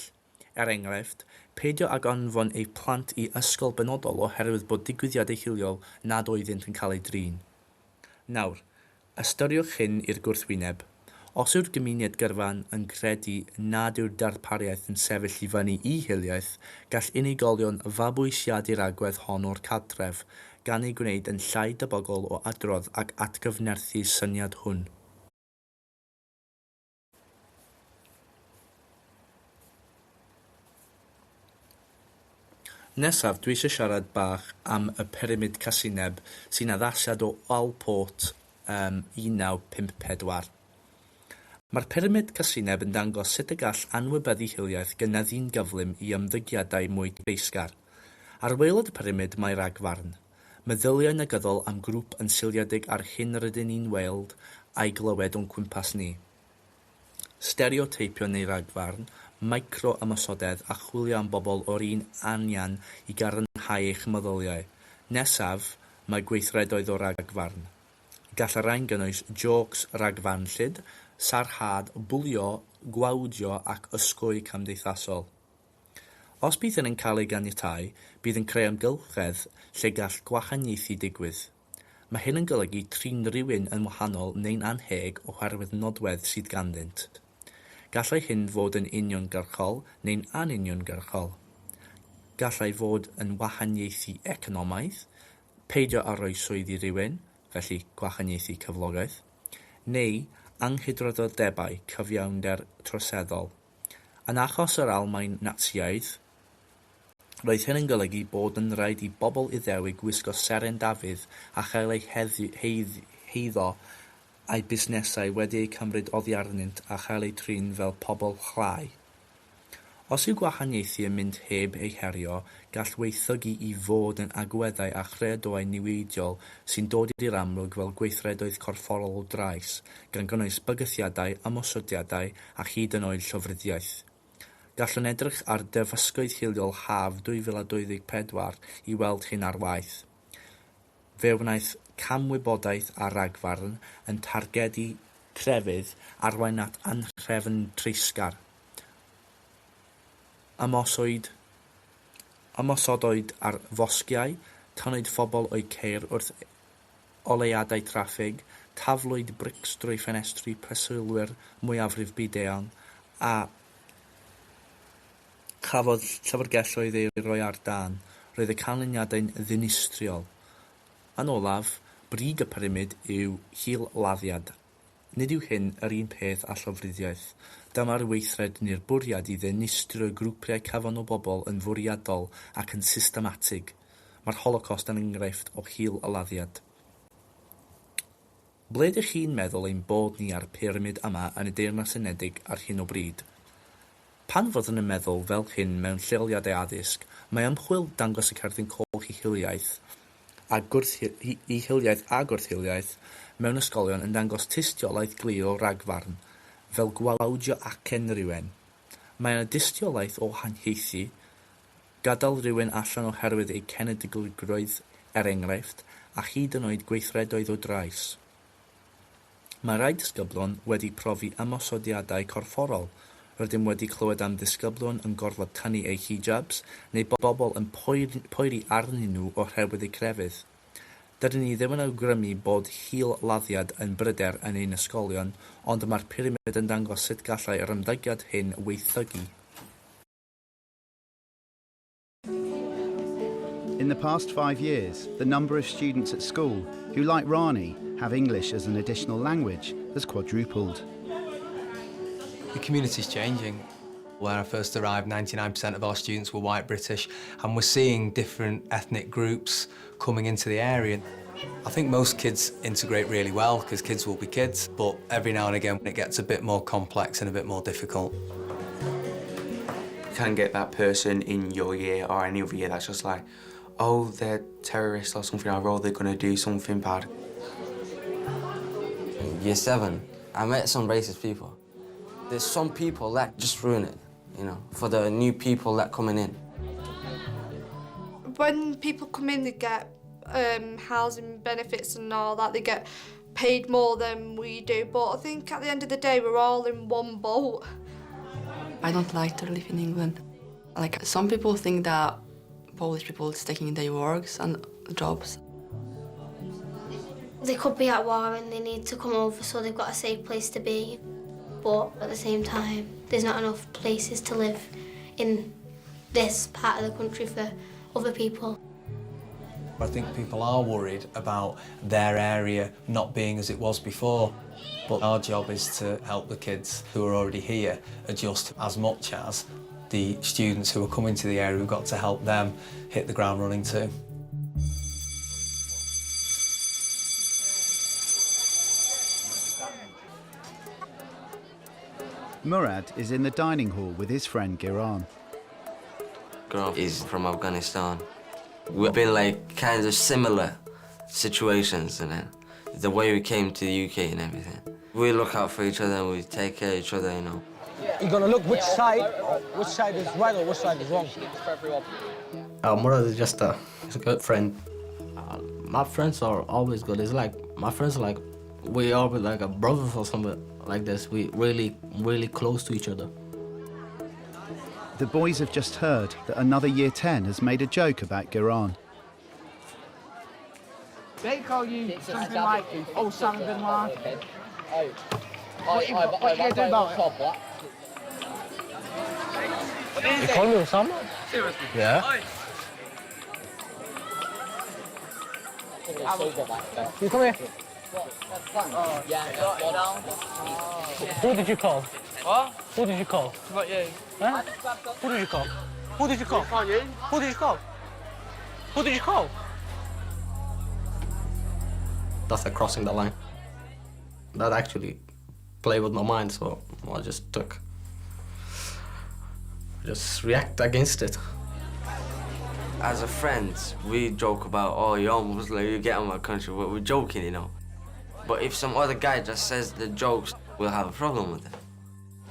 [SPEAKER 1] Er enghraifft, peidio ag anfon eu plant i ysgol benodol oherwydd bod digwyddiadau hiliol nad oeddynt yn cael ei drin. Nawr, ystyriwch hyn i'r gwrthwyneb. Os yw'r gymuned gyrfan yn credu nad yw'r darpariaeth yn sefyll i fyny i hiliaeth, gall unigolion fabwysiadu'r agwedd hon o'r cadref, gan ei gwneud yn llai debygol o adrodd ac atgyfnerthu syniad hwn. Nesaf, dwi eisiau siarad bach am y pyramid casineb sy'n addasiad o Alport 1954. Mae'r pyramid casineb yn dangos sut y gall anwybyddu hiliaeth gynyddu'n gyflym i ymddygiadau mwy dreisgar. Ar waelod y pyramid mae ragfarn. Meddyliau negyddol am grŵp yn seiliedig ar hyn rydyn ni'n weld a'i glywed o'n cwmpas ni. Stereoteipio neu ragfarn, micro-ymosodedd a chwilio am bobl o'r un anian i garnhau eich meddyliau. Nesaf, mae gweithredoedd o ragfarn. Gall y rhain gynnwys jocs ragfarnllyd, sarhad, bwlio, gwawdio ac ysgwy cymdeithasol. Os bydd hyn yn cael ei ganiatáu, bydd yn creu amgylchedd lle gall gwahaniaethu digwydd. Mae hyn yn golygu trin rhywun yn wahanol neu'n anheg oherwydd nodwedd sydd ganddynt. Gallai hyn fod yn uniongyrchol neu'n anuniongyrchol. Gallai fod yn wahaniaethu economaidd, peidio a rhoi swydd i rywun, felly gwahaniaethu cyflogaeth, neu anghydroddebau cyfiawnder troseddol. Yn achos yr Almaen Natsiaidd, roedd hyn yn golygu bod yn rhaid i bobl Iddewig wisgo seren Dafydd a chael ei heiddo a'i busnesau wedi'i cymryd oddi arnynt a chael ei trin fel pobl chlai. Os yw gwahaniaethu yn mynd heb ei herio, gall weithygu i fod yn agweddau a chreadoau niweidiol sy'n dod i'r amlwg fel gweithredoedd corfforol drais, gan gynnwys bygythiadau, ymosodiadau a hyd yn oed llofruddiaeth. Gallwn edrych ar Defysgoedd Hiliol Haf 2024 i weld hyn ar waith. Fe wnaeth camwybodaeth a ragfarn yn targedu crefydd arwain at anhrefn treisgar. Ymosodwyd ar fosgiau, tanwyd phobl o'i ceir wrth oleuadau traffig, taflwyd brics drwy ffenestri preswylwyr mwyafrif byd eang, a chafodd llyfrgelloedd ei roi ar dan, roedd y canlyniadau'n ddinistriol. Yn olaf, brig y pyramid yw hil-laddiad. Nid yw hyn yr un peth â llofruddiaeth. Dyma'r weithred neu'r bwriad i ddinistrio grwpiau cyfan o bobl yn fwriadol ac yn systematig. Mae'r Holocaust yn enghraifft o hil-laddiad. Ble ydych chi'n meddwl ein bod ni ar pyramid yma yn y Deyrnas Unedig ar hyn o bryd? Pan fyddwn yn meddwl fel hyn mewn lleoliadau addysg, mae ymchwil Dangos y Cerdyn Coch i hiliaeth a gwrth-hiliaeth mewn ysgolion yn dangos tystiolaeth glir o ragfarn, fel gwawdio acen rhywun. Mae yna dystiolaeth o haniaethu, gadael rhywun allan oherwydd ei cenedligrwydd enghraifft, a hyd yn oed gweithredoedd o drais. Mae rai disgyblion wedi profi ymosodiadau corfforol, rydym wedi clywed am ddisgyblion yn gorfod tynnu eu hijabs neu bobl yn poeri arnyn nhw oherwydd eu crefydd. Dydyn ni ddim yn awgrymu bod hil-laddiad yn bryder yn ein ysgolion, ond mae'r pyramid yn dangos sut gallai yr ymddygiad hyn weithygu.
[SPEAKER 2] In the past 5 years, the number of students at school who, like Rani, have English as an additional language has quadrupled.
[SPEAKER 3] The community's changing. When I first arrived, 99% of our students were white British, and we're seeing different ethnic groups coming into the area. I think most kids integrate really well, because kids will be kids, but every now and again it gets a bit more complex and a bit more difficult.
[SPEAKER 4] You can get that person in your year or any other year that's just like, oh, they're terrorists or something, or oh, they're going to do something bad.
[SPEAKER 5] In year 7, I met some racist people. There's some people that just ruin it, you know, for the new people that coming in.
[SPEAKER 6] When people come in, they get housing benefits and all that. They get paid more than we do, but I think at the end of the day, we're all in one boat.
[SPEAKER 7] I don't like to live in England. Like, some people think that Polish people is taking their works and jobs.
[SPEAKER 8] They could be at war and they need to come over so they've got a safe place to be. But at the same time, there's not enough places to live in this part of the country for other people.
[SPEAKER 3] I think people are worried about their area not being as it was before. But our job is to help the kids who are already here adjust as much as the students who are coming to the area. We've got to help them hit the ground running too.
[SPEAKER 2] Murad is in the dining hall with his friend Giran.
[SPEAKER 5] Giran is from Afghanistan. We've been like kind of similar situations, and then the way we came to the UK and everything. We look out for each other and we take care of each other, you know.
[SPEAKER 9] You're gonna look which side is right or which side is wrong.
[SPEAKER 10] Murad is just a good friend. My friends are always good. It's like my friends are like we are like a brothers or something like this. We really close to each other.
[SPEAKER 2] The boys have just heard that another Year 10 has made a joke about Giran.
[SPEAKER 9] They call you something like Osama bin Laden. What you gonna do about it?
[SPEAKER 10] You call me Osama?
[SPEAKER 9] Seriously?
[SPEAKER 10] Yeah.
[SPEAKER 9] You come here.
[SPEAKER 10] Who did you call?
[SPEAKER 9] What?
[SPEAKER 10] Who did you call?
[SPEAKER 9] What you?
[SPEAKER 10] Huh? Who did you call? Who did you call?
[SPEAKER 9] Call you?
[SPEAKER 10] Who did you call? Who did you call? That's like crossing the line. That actually played with my mind, so I just react against it.
[SPEAKER 5] As a friend, we joke about, oh, you're Muslim, you get on my country, but we're joking, you know. But if some other guy just says the jokes, we'll have a problem with it.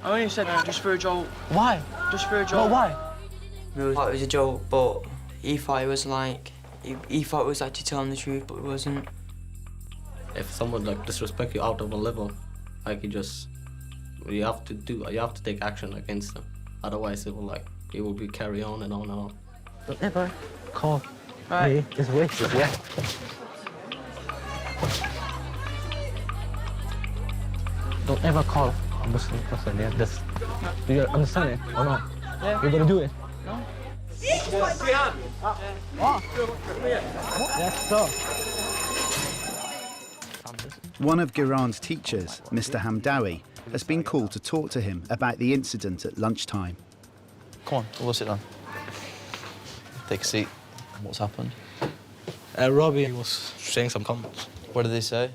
[SPEAKER 9] I only said that just for a joke.
[SPEAKER 10] Why?
[SPEAKER 9] Just for a joke.
[SPEAKER 10] No, why?
[SPEAKER 11] It was a joke, but he thought it was like, he thought it was actually telling the truth, but it wasn't.
[SPEAKER 10] If someone like disrespect you out of a level, like you have to take action against them. Otherwise, it will be carry on and on and on. Don't ever call me this way. Yeah. Don't ever call a Muslim person, yeah? This, do you understand it or not? Yeah. You're gonna do it? No. Yes, sir.
[SPEAKER 2] One of Giran's teachers, Mr. Hamdawi, has been called to talk to him about the incident at lunchtime.
[SPEAKER 12] Come on, we'll sit down. Take a seat. What's happened?
[SPEAKER 10] Robbie was saying some comments.
[SPEAKER 12] What did they say?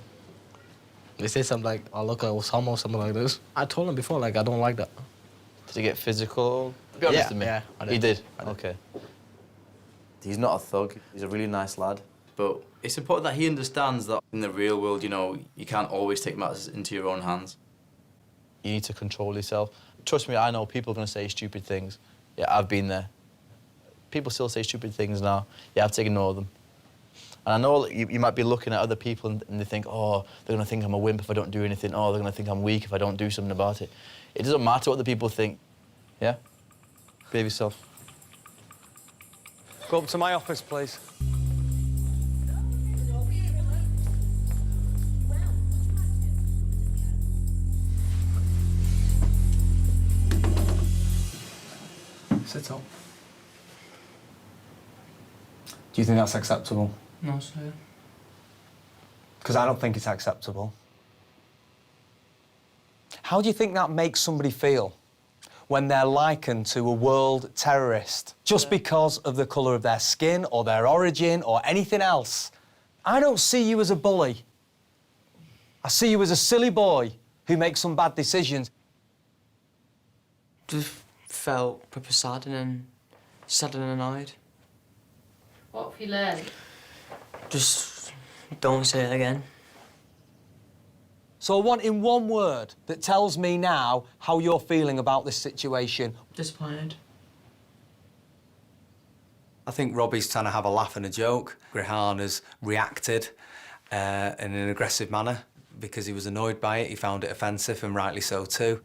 [SPEAKER 10] They said something like, oh, look, I was homo, something like this. I told him before, like, I don't like that.
[SPEAKER 12] Did he get physical? Be honest with me.
[SPEAKER 10] Yeah, I did.
[SPEAKER 12] He did?
[SPEAKER 10] I did.
[SPEAKER 12] Okay. He's not a thug. He's a really nice lad. But it's important that he understands that in the real world, you know, you can't always take matters into your own hands. You need to control yourself. Trust me, I know people are going to say stupid things. Yeah, I've been there. People still say stupid things now. You have to ignore them. And I know you might be looking at other people and they think, oh, they're going to think I'm a wimp if I don't do anything. Oh, they're going to think I'm weak if I don't do something about it. It doesn't matter what the people think. Yeah? Behave yourself.
[SPEAKER 13] Go up to my office, please.
[SPEAKER 3] Sit up.
[SPEAKER 13] Do you think that's acceptable?
[SPEAKER 11] No, sir.
[SPEAKER 13] Because I don't think it's acceptable. How do you think that makes somebody feel when they're likened to a world terrorist just because of the colour of their skin or their origin or anything else? I don't see you as a bully. I see you as a silly boy who makes some bad decisions.
[SPEAKER 11] Just felt proper sad and annoyed.
[SPEAKER 14] What have you learned?
[SPEAKER 11] Just don't say it again.
[SPEAKER 13] So I want in one word that tells me now how you're feeling about this situation.
[SPEAKER 11] Disappointed.
[SPEAKER 3] I think Robbie's trying to have a laugh and a joke. Grihan has reacted in an aggressive manner because he was annoyed by it. He found it offensive, and rightly so too.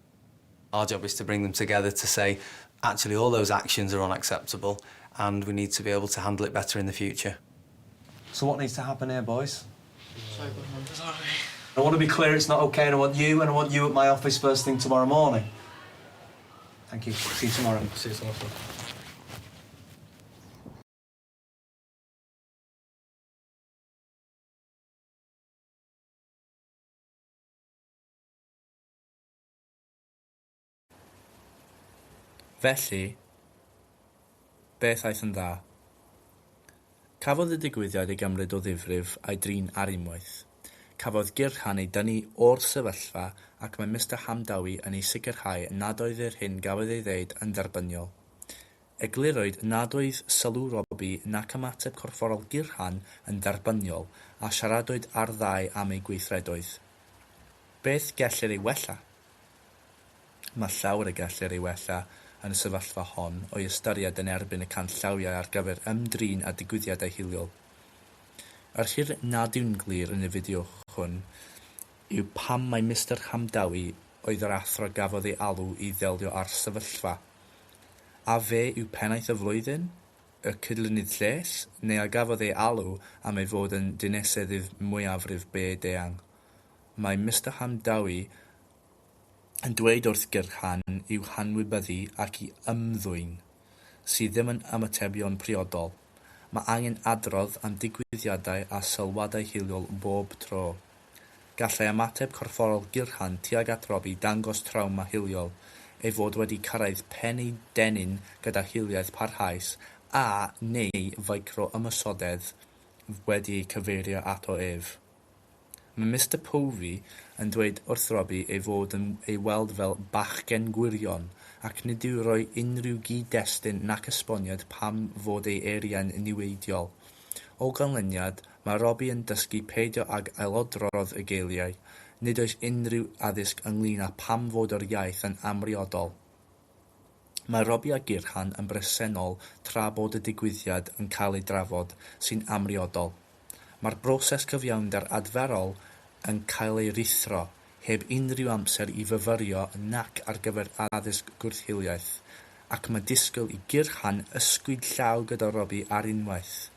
[SPEAKER 3] Our job is to bring them together to say, actually, all those actions are unacceptable and we need to be able to handle it better in the future.
[SPEAKER 13] So what needs to happen here, boys?
[SPEAKER 11] Sorry, sorry.
[SPEAKER 13] I want to be clear, it's not OK, and I want you at my office first thing tomorrow morning. Thank you. See you tomorrow.
[SPEAKER 10] See you tomorrow.
[SPEAKER 1] Felly, beth aeth yn dda? Cafodd y digwyddiad ei gymryd o ddifrif a'i drin ar unwaith. Cafodd Gyran ei dynnu o'r sefyllfa ac mae Mr Hamdawi yn ei sicrhau nad oedd yr hyn gafodd ei ddeud yn dderbyniol. Eglurwyd nad oedd sylw Robbie nac ymateb corfforol Gyran yn dderbyniol a siaradwyd ar ddau am ei gweithredoedd. Beth gellir ei wella? Mae llawer y gellir ei wella yn y sefyllfa hon o'i ystyried yn erbyn y canllawiau ar gyfer ymdrin a digwyddiadau hiliol. Yr hir nad yw'n glir yn y fideo hwn yw pam mae Mr Hamdawi oedd yr athro gafodd ei alw i ddelio â'r sefyllfa. A fe yw pennaeth y flwyddyn, y cydlynydd lles, neu a gafodd ei alw am ei fod yn dinesydd mwyafrif byd-eang. Mae Mr Hamdawi yn dweud wrth Gyran i'w hanwybyddu ac i ymddwyn, sydd ddim yn ymatebion priodol. Mae angen adrodd am digwyddiadau a sylwadau hiliol bob tro. Gallai ymateb corfforol Gyran tuag at Robbie dangos trawma hiliol, ei fod wedi cyrraedd pen ei denyn gyda hiliaeth parhaus a neu feicro ymysodedd wedi'i cyfeirio ato ef. Mae Mr Povey yn dweud wrth Robbie ei fod yn ei weld fel bachgen gwirion ac nid yw roi unrhyw gyd-destun nac esboniad pam fod ei eiriau'n niweidiol. O ganlyniad, mae Robbie yn dysgu peidio ag ailodrodd y geiliau, nid oes unrhyw addysg ynglŷn â pam fod yr iaith yn amriodol. Mae Robbie a Gyran yn bresennol tra bod y digwyddiad yn cael ei drafod sy'n amriodol. Mae'r broses cyfiawnder adferol yn cael ei rithro, heb unrhyw amser i fyfyrio nac ar gyfer addysg gwrth-hiliaeth, ac mae disgwyl i Gyran ysgwyd llaw gyda Robbie ar unwaith.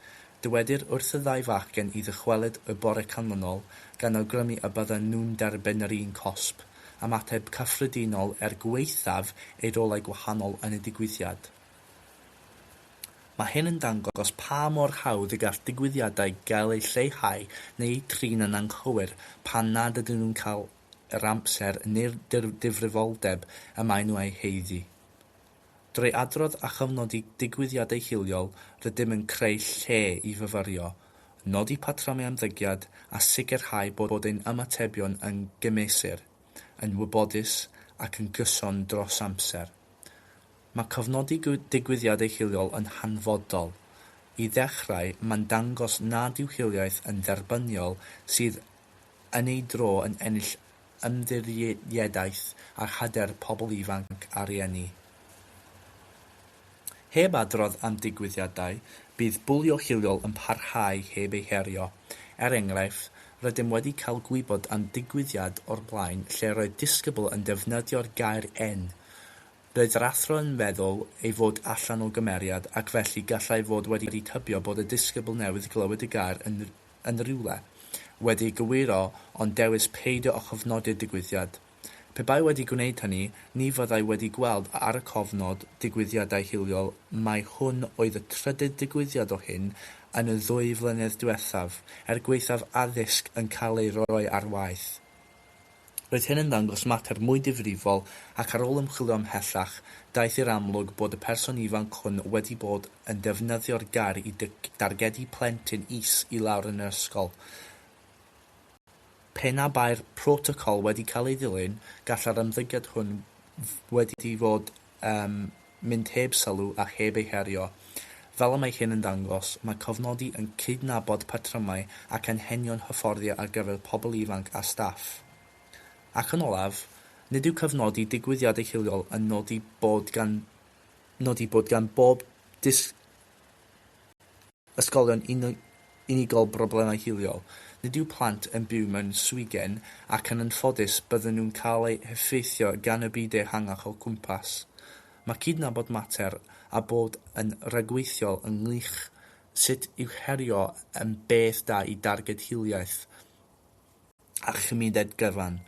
[SPEAKER 1] Dywedir wrth y ddau fachgen i ddychwelyd y bore canlynol gan awgrymu y bydden nhw'n derbyn yr un cosb, ymateb cyffredinol gweithaf ei rolau gwahanol yn y digwyddiad. Mae hyn yn dangos pa mor hawdd y gall digwyddiadau gael eu lleihau neu eu trin yn anghywir pan nad ydyn nhw'n cael yr amser neu'r difrifoldeb y mae nhw ei heiddi. Drwy adrodd a chyfnodi digwyddiadau hiliol, rydym yn creu lle i fyfyrio, nodi patrymau ymddygiad a sicrhau bod ein ymatebion yn gymesur, yn wybodus ac yn gyson dros amser. Mae cyfnodi digwyddiadau hiliol yn hanfodol. I ddechrau, mae'n dangos nad yw hiliaeth yn dderbyniol sydd yn ei dro yn ennill ymddiriediaeth a hyder pobl ifanc a rieni. Heb adrodd am digwyddiadau, bydd bwlio hiliol yn parhau heb ei herio. Enghraifft, rydym wedi cael gwybod am digwyddiad o'r blaen lle roedd disgybl yn defnyddio'r gair en. Roedd yr athro yn meddwl ei fod allan o gymeriad ac felly gallai fod wedi tybio bod y disgybl newydd glywed y gair yn rywle. Wedi'i gywiro ond dewis peidio o chyfnodi'r digwyddiad. Pe bai wedi gwneud hynny, ni fyddai wedi gweld ar y cofnod digwyddiadau hiliol mae hwn oedd y trydydd digwyddiad o hyn yn y 2 flynedd diwethaf, gweithaf addysg yn cael ei roi ar waith. Roedd hyn yn dangos mater mwy difrifol ac ar ôl ymchwilio ymhellach, daeth i'r amlwg bod y person ifanc hwn wedi bod yn defnyddio'r gair i dargedu plentyn is i lawr yn yr ysgol. Pe na bai'r protocol wedi cael ei ddilyn, gall yr ymddygiad hwn wedi fod mynd heb sylw a heb ei herio. Fel y mae hyn yn dangos, mae cofnodi yn cydnabod patrymau ac anghenion hyfforddiant ar gyfer pobl ifanc a staff. Ac yn olaf, nid yw cyfnodi digwyddiadau hiliol yn nodi bod gan bob ysgolion unigol broblemau hiliol. Nid yw plant yn byw mewn swigen ac yn anffodus bydden nhw'n cael eu heffeithio gan y byd ehangach o cwmpas. Mae cydnabod mater a bod yn rhagarweiniol ynghylch sut yw herio yn beth da i darged hiliaeth a chymuned gyfan.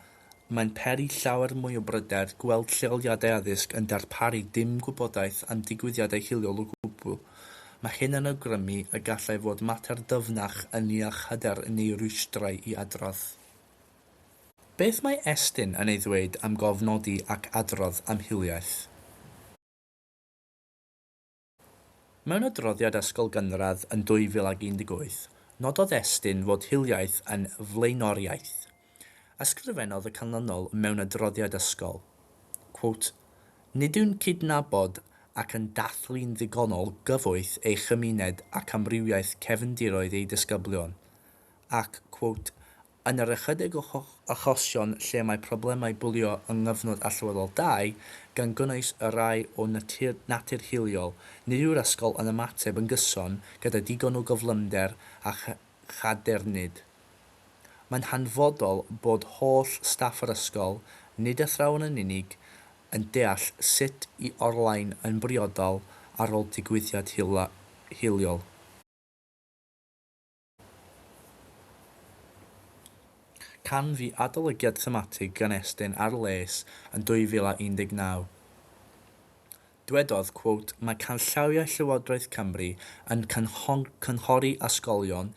[SPEAKER 1] Mae'n peri llawer mwy o bryder gweld lleoliadau addysg yn darparu dim gwybodaeth am digwyddiadau hiliol o gwbl. Mae hyn yn awgrymu y gallai fod mater dyfnach yn iach hyder neu rwystrau i adrodd. Beth mae estyn yn ei ddweud am gofnodi ac adrodd am hiliaeth? Mewn adroddiad ysgol gynradd yn 2018, nododd estyn fod hiliaeth yn flaenoriaeth. Ysgrifennodd y canlynol mewn adroddiad ysgol. Quote, nid yw'n cydnabod ac yn dathlu'n ddigonol gyfoeth ei chymuned ac amrywiaeth cefndiroedd ei disgyblion. Ac, quote, yn yr ychydig achosion lle mae problemau bwlio yng nghyfnod allweddol 2, gan gynnwys y rai o natur hiliol, nid yw'r ysgol yn ymateb yn gyson gyda digon o gyflymder a chadernid. Mae'n hanfodol bod holl staff yr ysgol, nid athrawon yn unig, yn deall sut i orlaen yn briodol ar ôl digwyddiad hiliol. Can fu adolygiad thematig gan estyn ar les yn 2019. Dywedodd, quote, mae canllawiau Llywodraeth Cymru yn cynghori ysgolion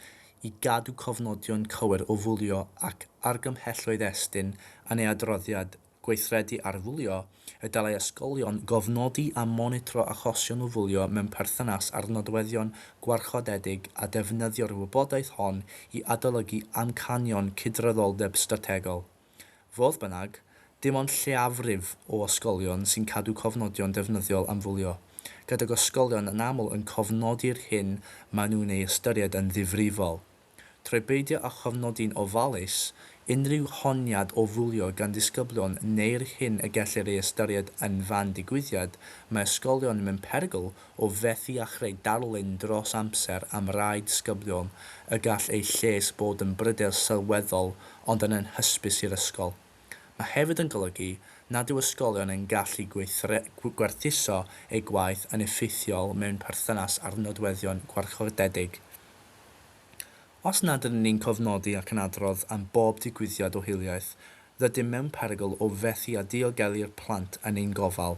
[SPEAKER 1] i gadw cofnodion cywir o fwlio ac argymhelloedd estyn yn ei adroddiad gweithredu ar fwlio, y dylai ysgolion gofnodi a monitro achosion o fwlio mewn perthynas ar nodweddion gwarchodedig a defnyddio'r wybodaeth hon i adolygu amcanion cydraddoldeb strategol. Fodd bynnag, dim ond lleiafrif o ysgolion sy'n cadw cofnodion defnyddiol am fwlio, gydag ysgolion yn aml yn cofnodi'r hyn maen nhw'n ei ystyried yn ddifrifol. Trwy beidio â chofnodi'n ofalus, unrhyw honiad o fwlio gan disgyblion neu'r hyn y gellir ei ystyried yn fan digwyddiad, mae ysgolion mewn perygl o fethu a chreu darlun dros amser am rai disgyblion y gall ei lles bod yn bryder sylweddol ond yn anhysbys i'r ysgol. Mae hefyd yn golygu nad yw ysgolion yn gallu gwerthuso eu gwaith yn effeithiol mewn perthynas ar nodweddion gwarchodedig. Os nad ydyn ni'n cofnodi ac yn adrodd am bob digwyddiad o hiliaeth, rydym mewn perygl o fethu a diogelu'r plant yn ein gofal.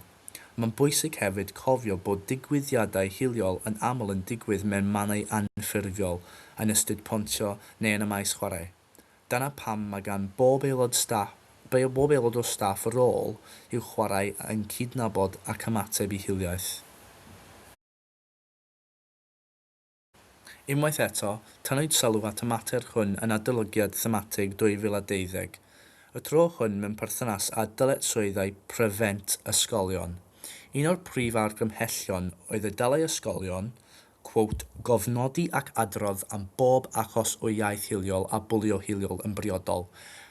[SPEAKER 1] Mae'n bwysig hefyd cofio bod digwyddiadau hiliol yn aml yn digwydd mewn mannau anffurfiol yn ystod pontio neu yn y maes chwarae. Dyna pam mae gan bob aelod o staff rôl i'w chwarae yn cydnabod ac ymateb i hiliaeth. Unwaith eto, tynwyd sylw at y mater hwn yn adolygiad thematig 2012. Y tro hwn mewn perthynas â dyletswyddau prefent ysgolion. Un o'r prif argymhellion oedd y dylai ysgolion, quote, gofnodi ac adrodd am bob achos o iaith hiliol a bwlio hiliol yn briodol,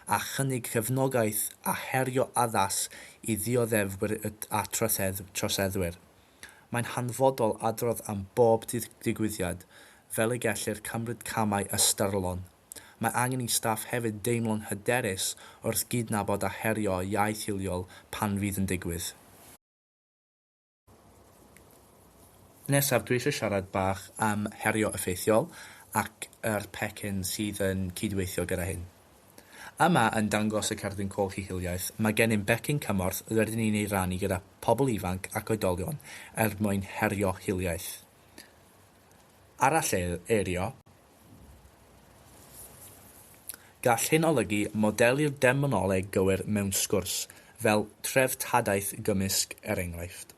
[SPEAKER 1] a chynnig cefnogaeth a herio addas i ddioddefwyr a troseddwyr. Mae'n hanfodol adrodd am bob digwyddiad, fel y gellir cymryd camau ystyrlon. Mae angen i staff hefyd deimlo'n hyderus wrth gydnabod a herio iaith hiliol pan fydd yn digwydd. Nesaf, dwi eisiau siarad bach am herio effeithiol ac yr pecyn sydd yn cydweithio gyda hyn. Yma yn Dangos y Cerdyn Coch i hiliaeth, mae gennym becyn cymorth rydyn ni'n ei rannu gyda pobl ifanc ac oedolion mwyn herio hiliaeth. Arall erio, gall hyn olygu modelu'r demonoleg gywir mewn sgwrs, fel treftadaeth gymysg enghraifft.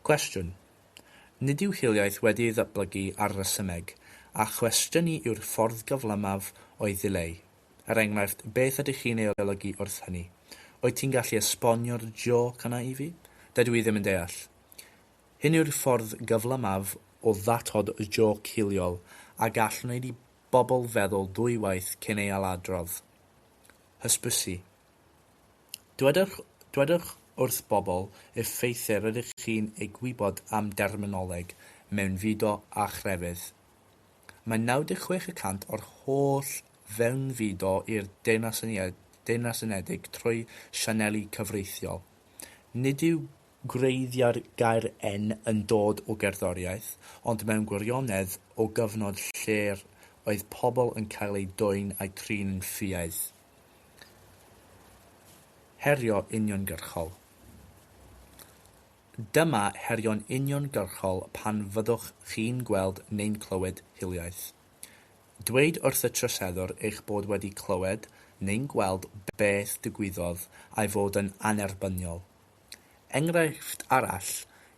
[SPEAKER 1] Cwestiwn. Nid yw hiliaeth wedi'i datblygu ar resymeg, a chwestiynu yw'r ffordd gyflymaf o'i ddileu. Enghraifft, beth ydych chi'n ei olygu wrth hynny? Wyt ti'n gallu esbonio'r joc yna i fi? Dydw i ddim yn deall. Hyn yw'r ffordd gyflymaf o ddatod y joc hiliol, a gall wneud i bobl feddwl ddwywaith cyn ei aladrodd. Hysbysu. Dwedwch wrth bobl effeithiau rydych chi'n ei gwybod am derminoleg mewn fideo a chrefydd. Mae 96% o'r holl fewnfudo i'r Deyrnas Unedig trwy sianeli cyfreithiol. Nid yw gwreiddiau'r gair N yn dod o gerddoriaeth, ond mewn gwirionedd o gyfnod lle oedd pobl yn cael eu dwyn a'i trin yn ffiaidd. Herio uniongyrchol. Dyma herio'n uniongyrchol pan fyddwch chi'n gweld neu'n clywed hiliaeth. Dweud wrth y troseddwr eich bod wedi clywed neu'n gweld beth digwyddodd a'i fod yn anerbyniol. Enghraifft arall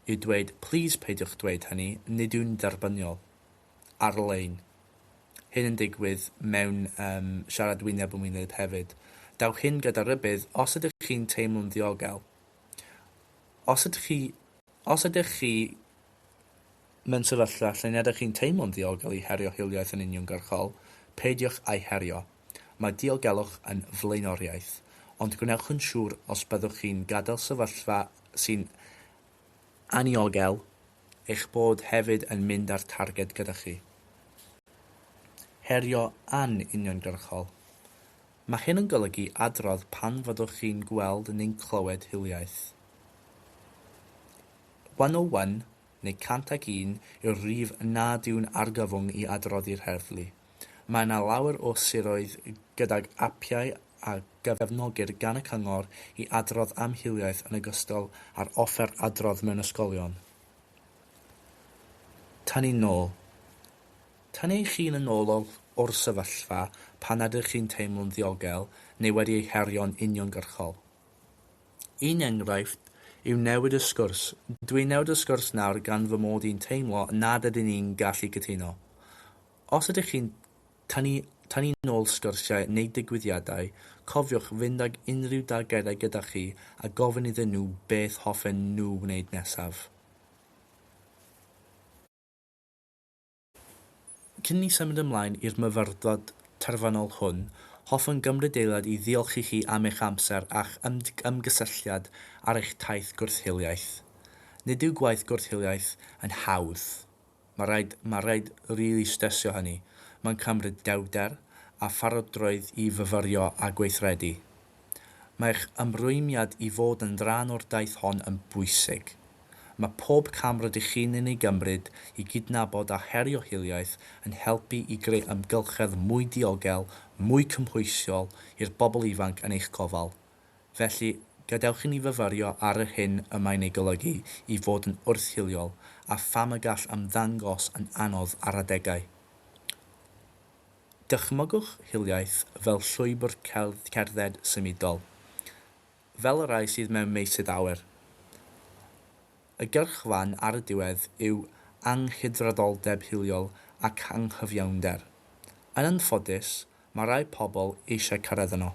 [SPEAKER 1] yw dweud, plis peidiwch dweud hynny, nid yw'n dderbyniol. Ar-lein. Hyn yn digwydd mewn siarad wyneb yn wyneb hefyd. Dawch hyn gyda rybydd os ydych chi'n teimlo'n ddiogel. Os ydych chi mewn sefyllfa lle ydych chi'n teimlo'n ddiogel i herio hiliaeth yn uniongyrchol, peidiwch a'i herio. Mae diogelwch yn flaenoriaeth, ond gwnewch yn siŵr os byddwch chi'n gadael sefyllfa sy'n aniogel, eich bod hefyd yn mynd ar targed gyda chi. Herio an-uniongyrchol. Mae hyn yn golygu adrodd pan fyddwch chi'n gweld neu'n clywed hiliaeth. 101 neu 101 yw'r rhif nad yw'n argyfwng i adroddi'r heddlu. Mae yna lawer o siroedd gydag apiau a gefnogir gan y cyngor i adrodd am hiliaeth yn ogystal â'r offer adrodd mewn ysgolion. Tynnu nôl. Tynnu eich hun yn ôl o'r sefyllfa pan ydych chi'n teimlo'n ddiogel neu wedi ei herio'n uniongyrchol. Un enghraifft yw newid y sgwrs. Dwi'n newid y sgwrs nawr gan fy mod i'n teimlo nad ydyn ni'n gallu cytuno. Os ydych chi'n tynnu nôl sgwrsiau neu digwyddiadau, cofiwch fynd ag unrhyw dargedau gyda chi a gofyn iddyn nhw beth hoffen nhw wneud nesaf. Cyn ni symud ymlaen i'r myfyrdod terfynol hwn, hoffwn gymryd eiliad i ddiolch i chi am eich amser a'ch ymgysylltiad ar eich taith gwrth-hiliaeth. Nid yw gwaith gwrth-hiliaeth yn hawdd. Mae rhaid rili stresio hynny. Mae'n cymryd dewder a pharodroedd i fyfyrio a gweithredu. Mae'ch ymrwymiad i fod yn rhan o'r daith hon yn bwysig. Mae pob camera ydych chi'n ei gymryd i gydnabod a herio hiliaeth yn helpu i greu ymgylchedd mwy diogel, mwy cymhwysiol i'r bobl ifanc yn eich gofal. Felly, gadewch i ni fyfyrio ar yr hyn y mae'n ei golygu i fod yn wrth-hiliol a pham y gall ymddangos yn anodd ar adegau. Dychmygwch hiliaeth fel llwybr cerdded symudol, fel y rai sydd mewn meysydd awyr. Y gyrchfan ar y diwedd yw anghydraddoldeb hiliol ac anghyfiawnder. Yn anffodus, mae rai pobl eisiau cyrraedd yno.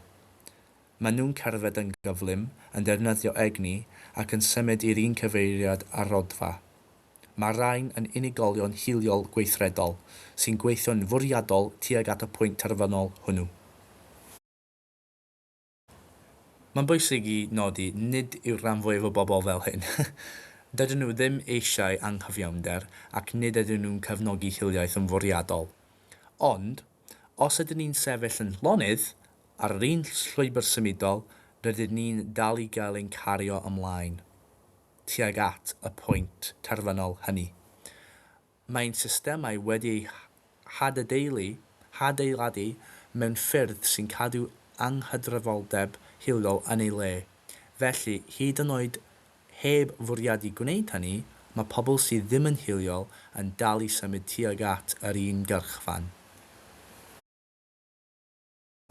[SPEAKER 1] Maen nhw'n cerdded yn gyflym, yn defnyddio egni ac yn symud i'r un cyfeiriad ar rodfa. Mae rhain yn unigolion hiliol gweithredol sy'n gweithio'n fwriadol tuag at y pwynt terfynol hwnnw. Mae'n bwysig i nodi nid yw'r rhan fwyaf o bobl fel hyn. Dydyn nhw ddim eisiau anghyfiawnder ac nid ydyn nhw'n cefnogi hiliaeth yn fwriadol. Ond, os ydyn ni'n sefyll yn llonydd ar yr un llwybr symudol, rydyn ni'n dal i gael ein cario ymlaen tuag at y pwynt terfynol hynny. Mae'n systemau wedi'i hadeiladu mewn ffyrdd sy'n cadw anghydraddoldeb hiliol yn ei le. Felly, hyd yn oed heb fwriadu gwneud hynny, mae pobl sydd ddim yn hiliol yn dal i symud tuag at yr un gyrchfan.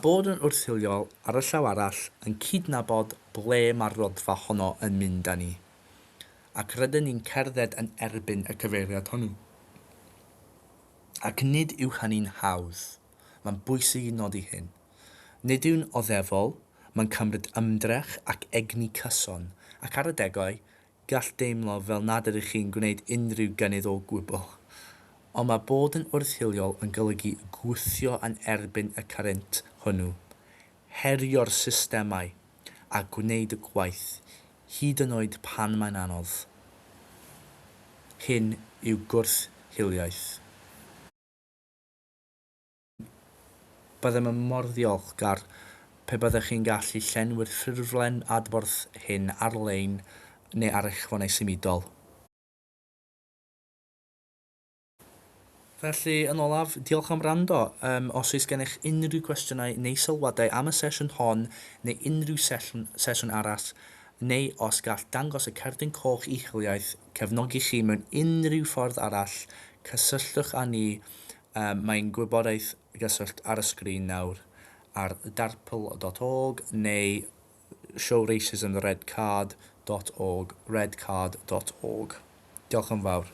[SPEAKER 1] Bod yn wrth-hiliol ar y llaw arall yn cydnabod ble mae'r rodfa honno yn mynd â ni, ac rydyn ni'n cerdded yn erbyn y cyfeiriad hwnnw. Ac nid yw hynny'n hawdd. Mae'n bwysig i nodi hyn. Nid yw'n oddefol, mae'n cymryd ymdrech ac egni cyson, ac ar adegau, gall deimlo fel nad ydych chi'n gwneud unrhyw gynnydd o gwbl. Ond mae bod yn wrth-hiliol yn golygu gwthio yn erbyn y cyrynt hwnnw, herio'r systemau a gwneud y gwaith, hyd yn oed pan mae'n anodd. Hyn yw gwrth-hiliaeth. Byddem yn mor ddiolchgar pe byddech chi'n gallu llenwi'r ffurflen adborth hyn ar-lein neu ar eich ffonau symudol. Felly, yn olaf, diolch am wrando. Os oes gennych unrhyw cwestiynau neu sylwadau am y sesiwn hon neu unrhyw sesiwn arall, neu os gall Dangos y Cerdyn Coch i hiliaeth cefnogi chi mewn unrhyw ffordd arall, cysylltwch â ni. Mae'n gwybodaeth gysyllt ar y sgrin nawr ar DARPL.org neu showracismredcard.org, redcard.org. Diolch yn fawr.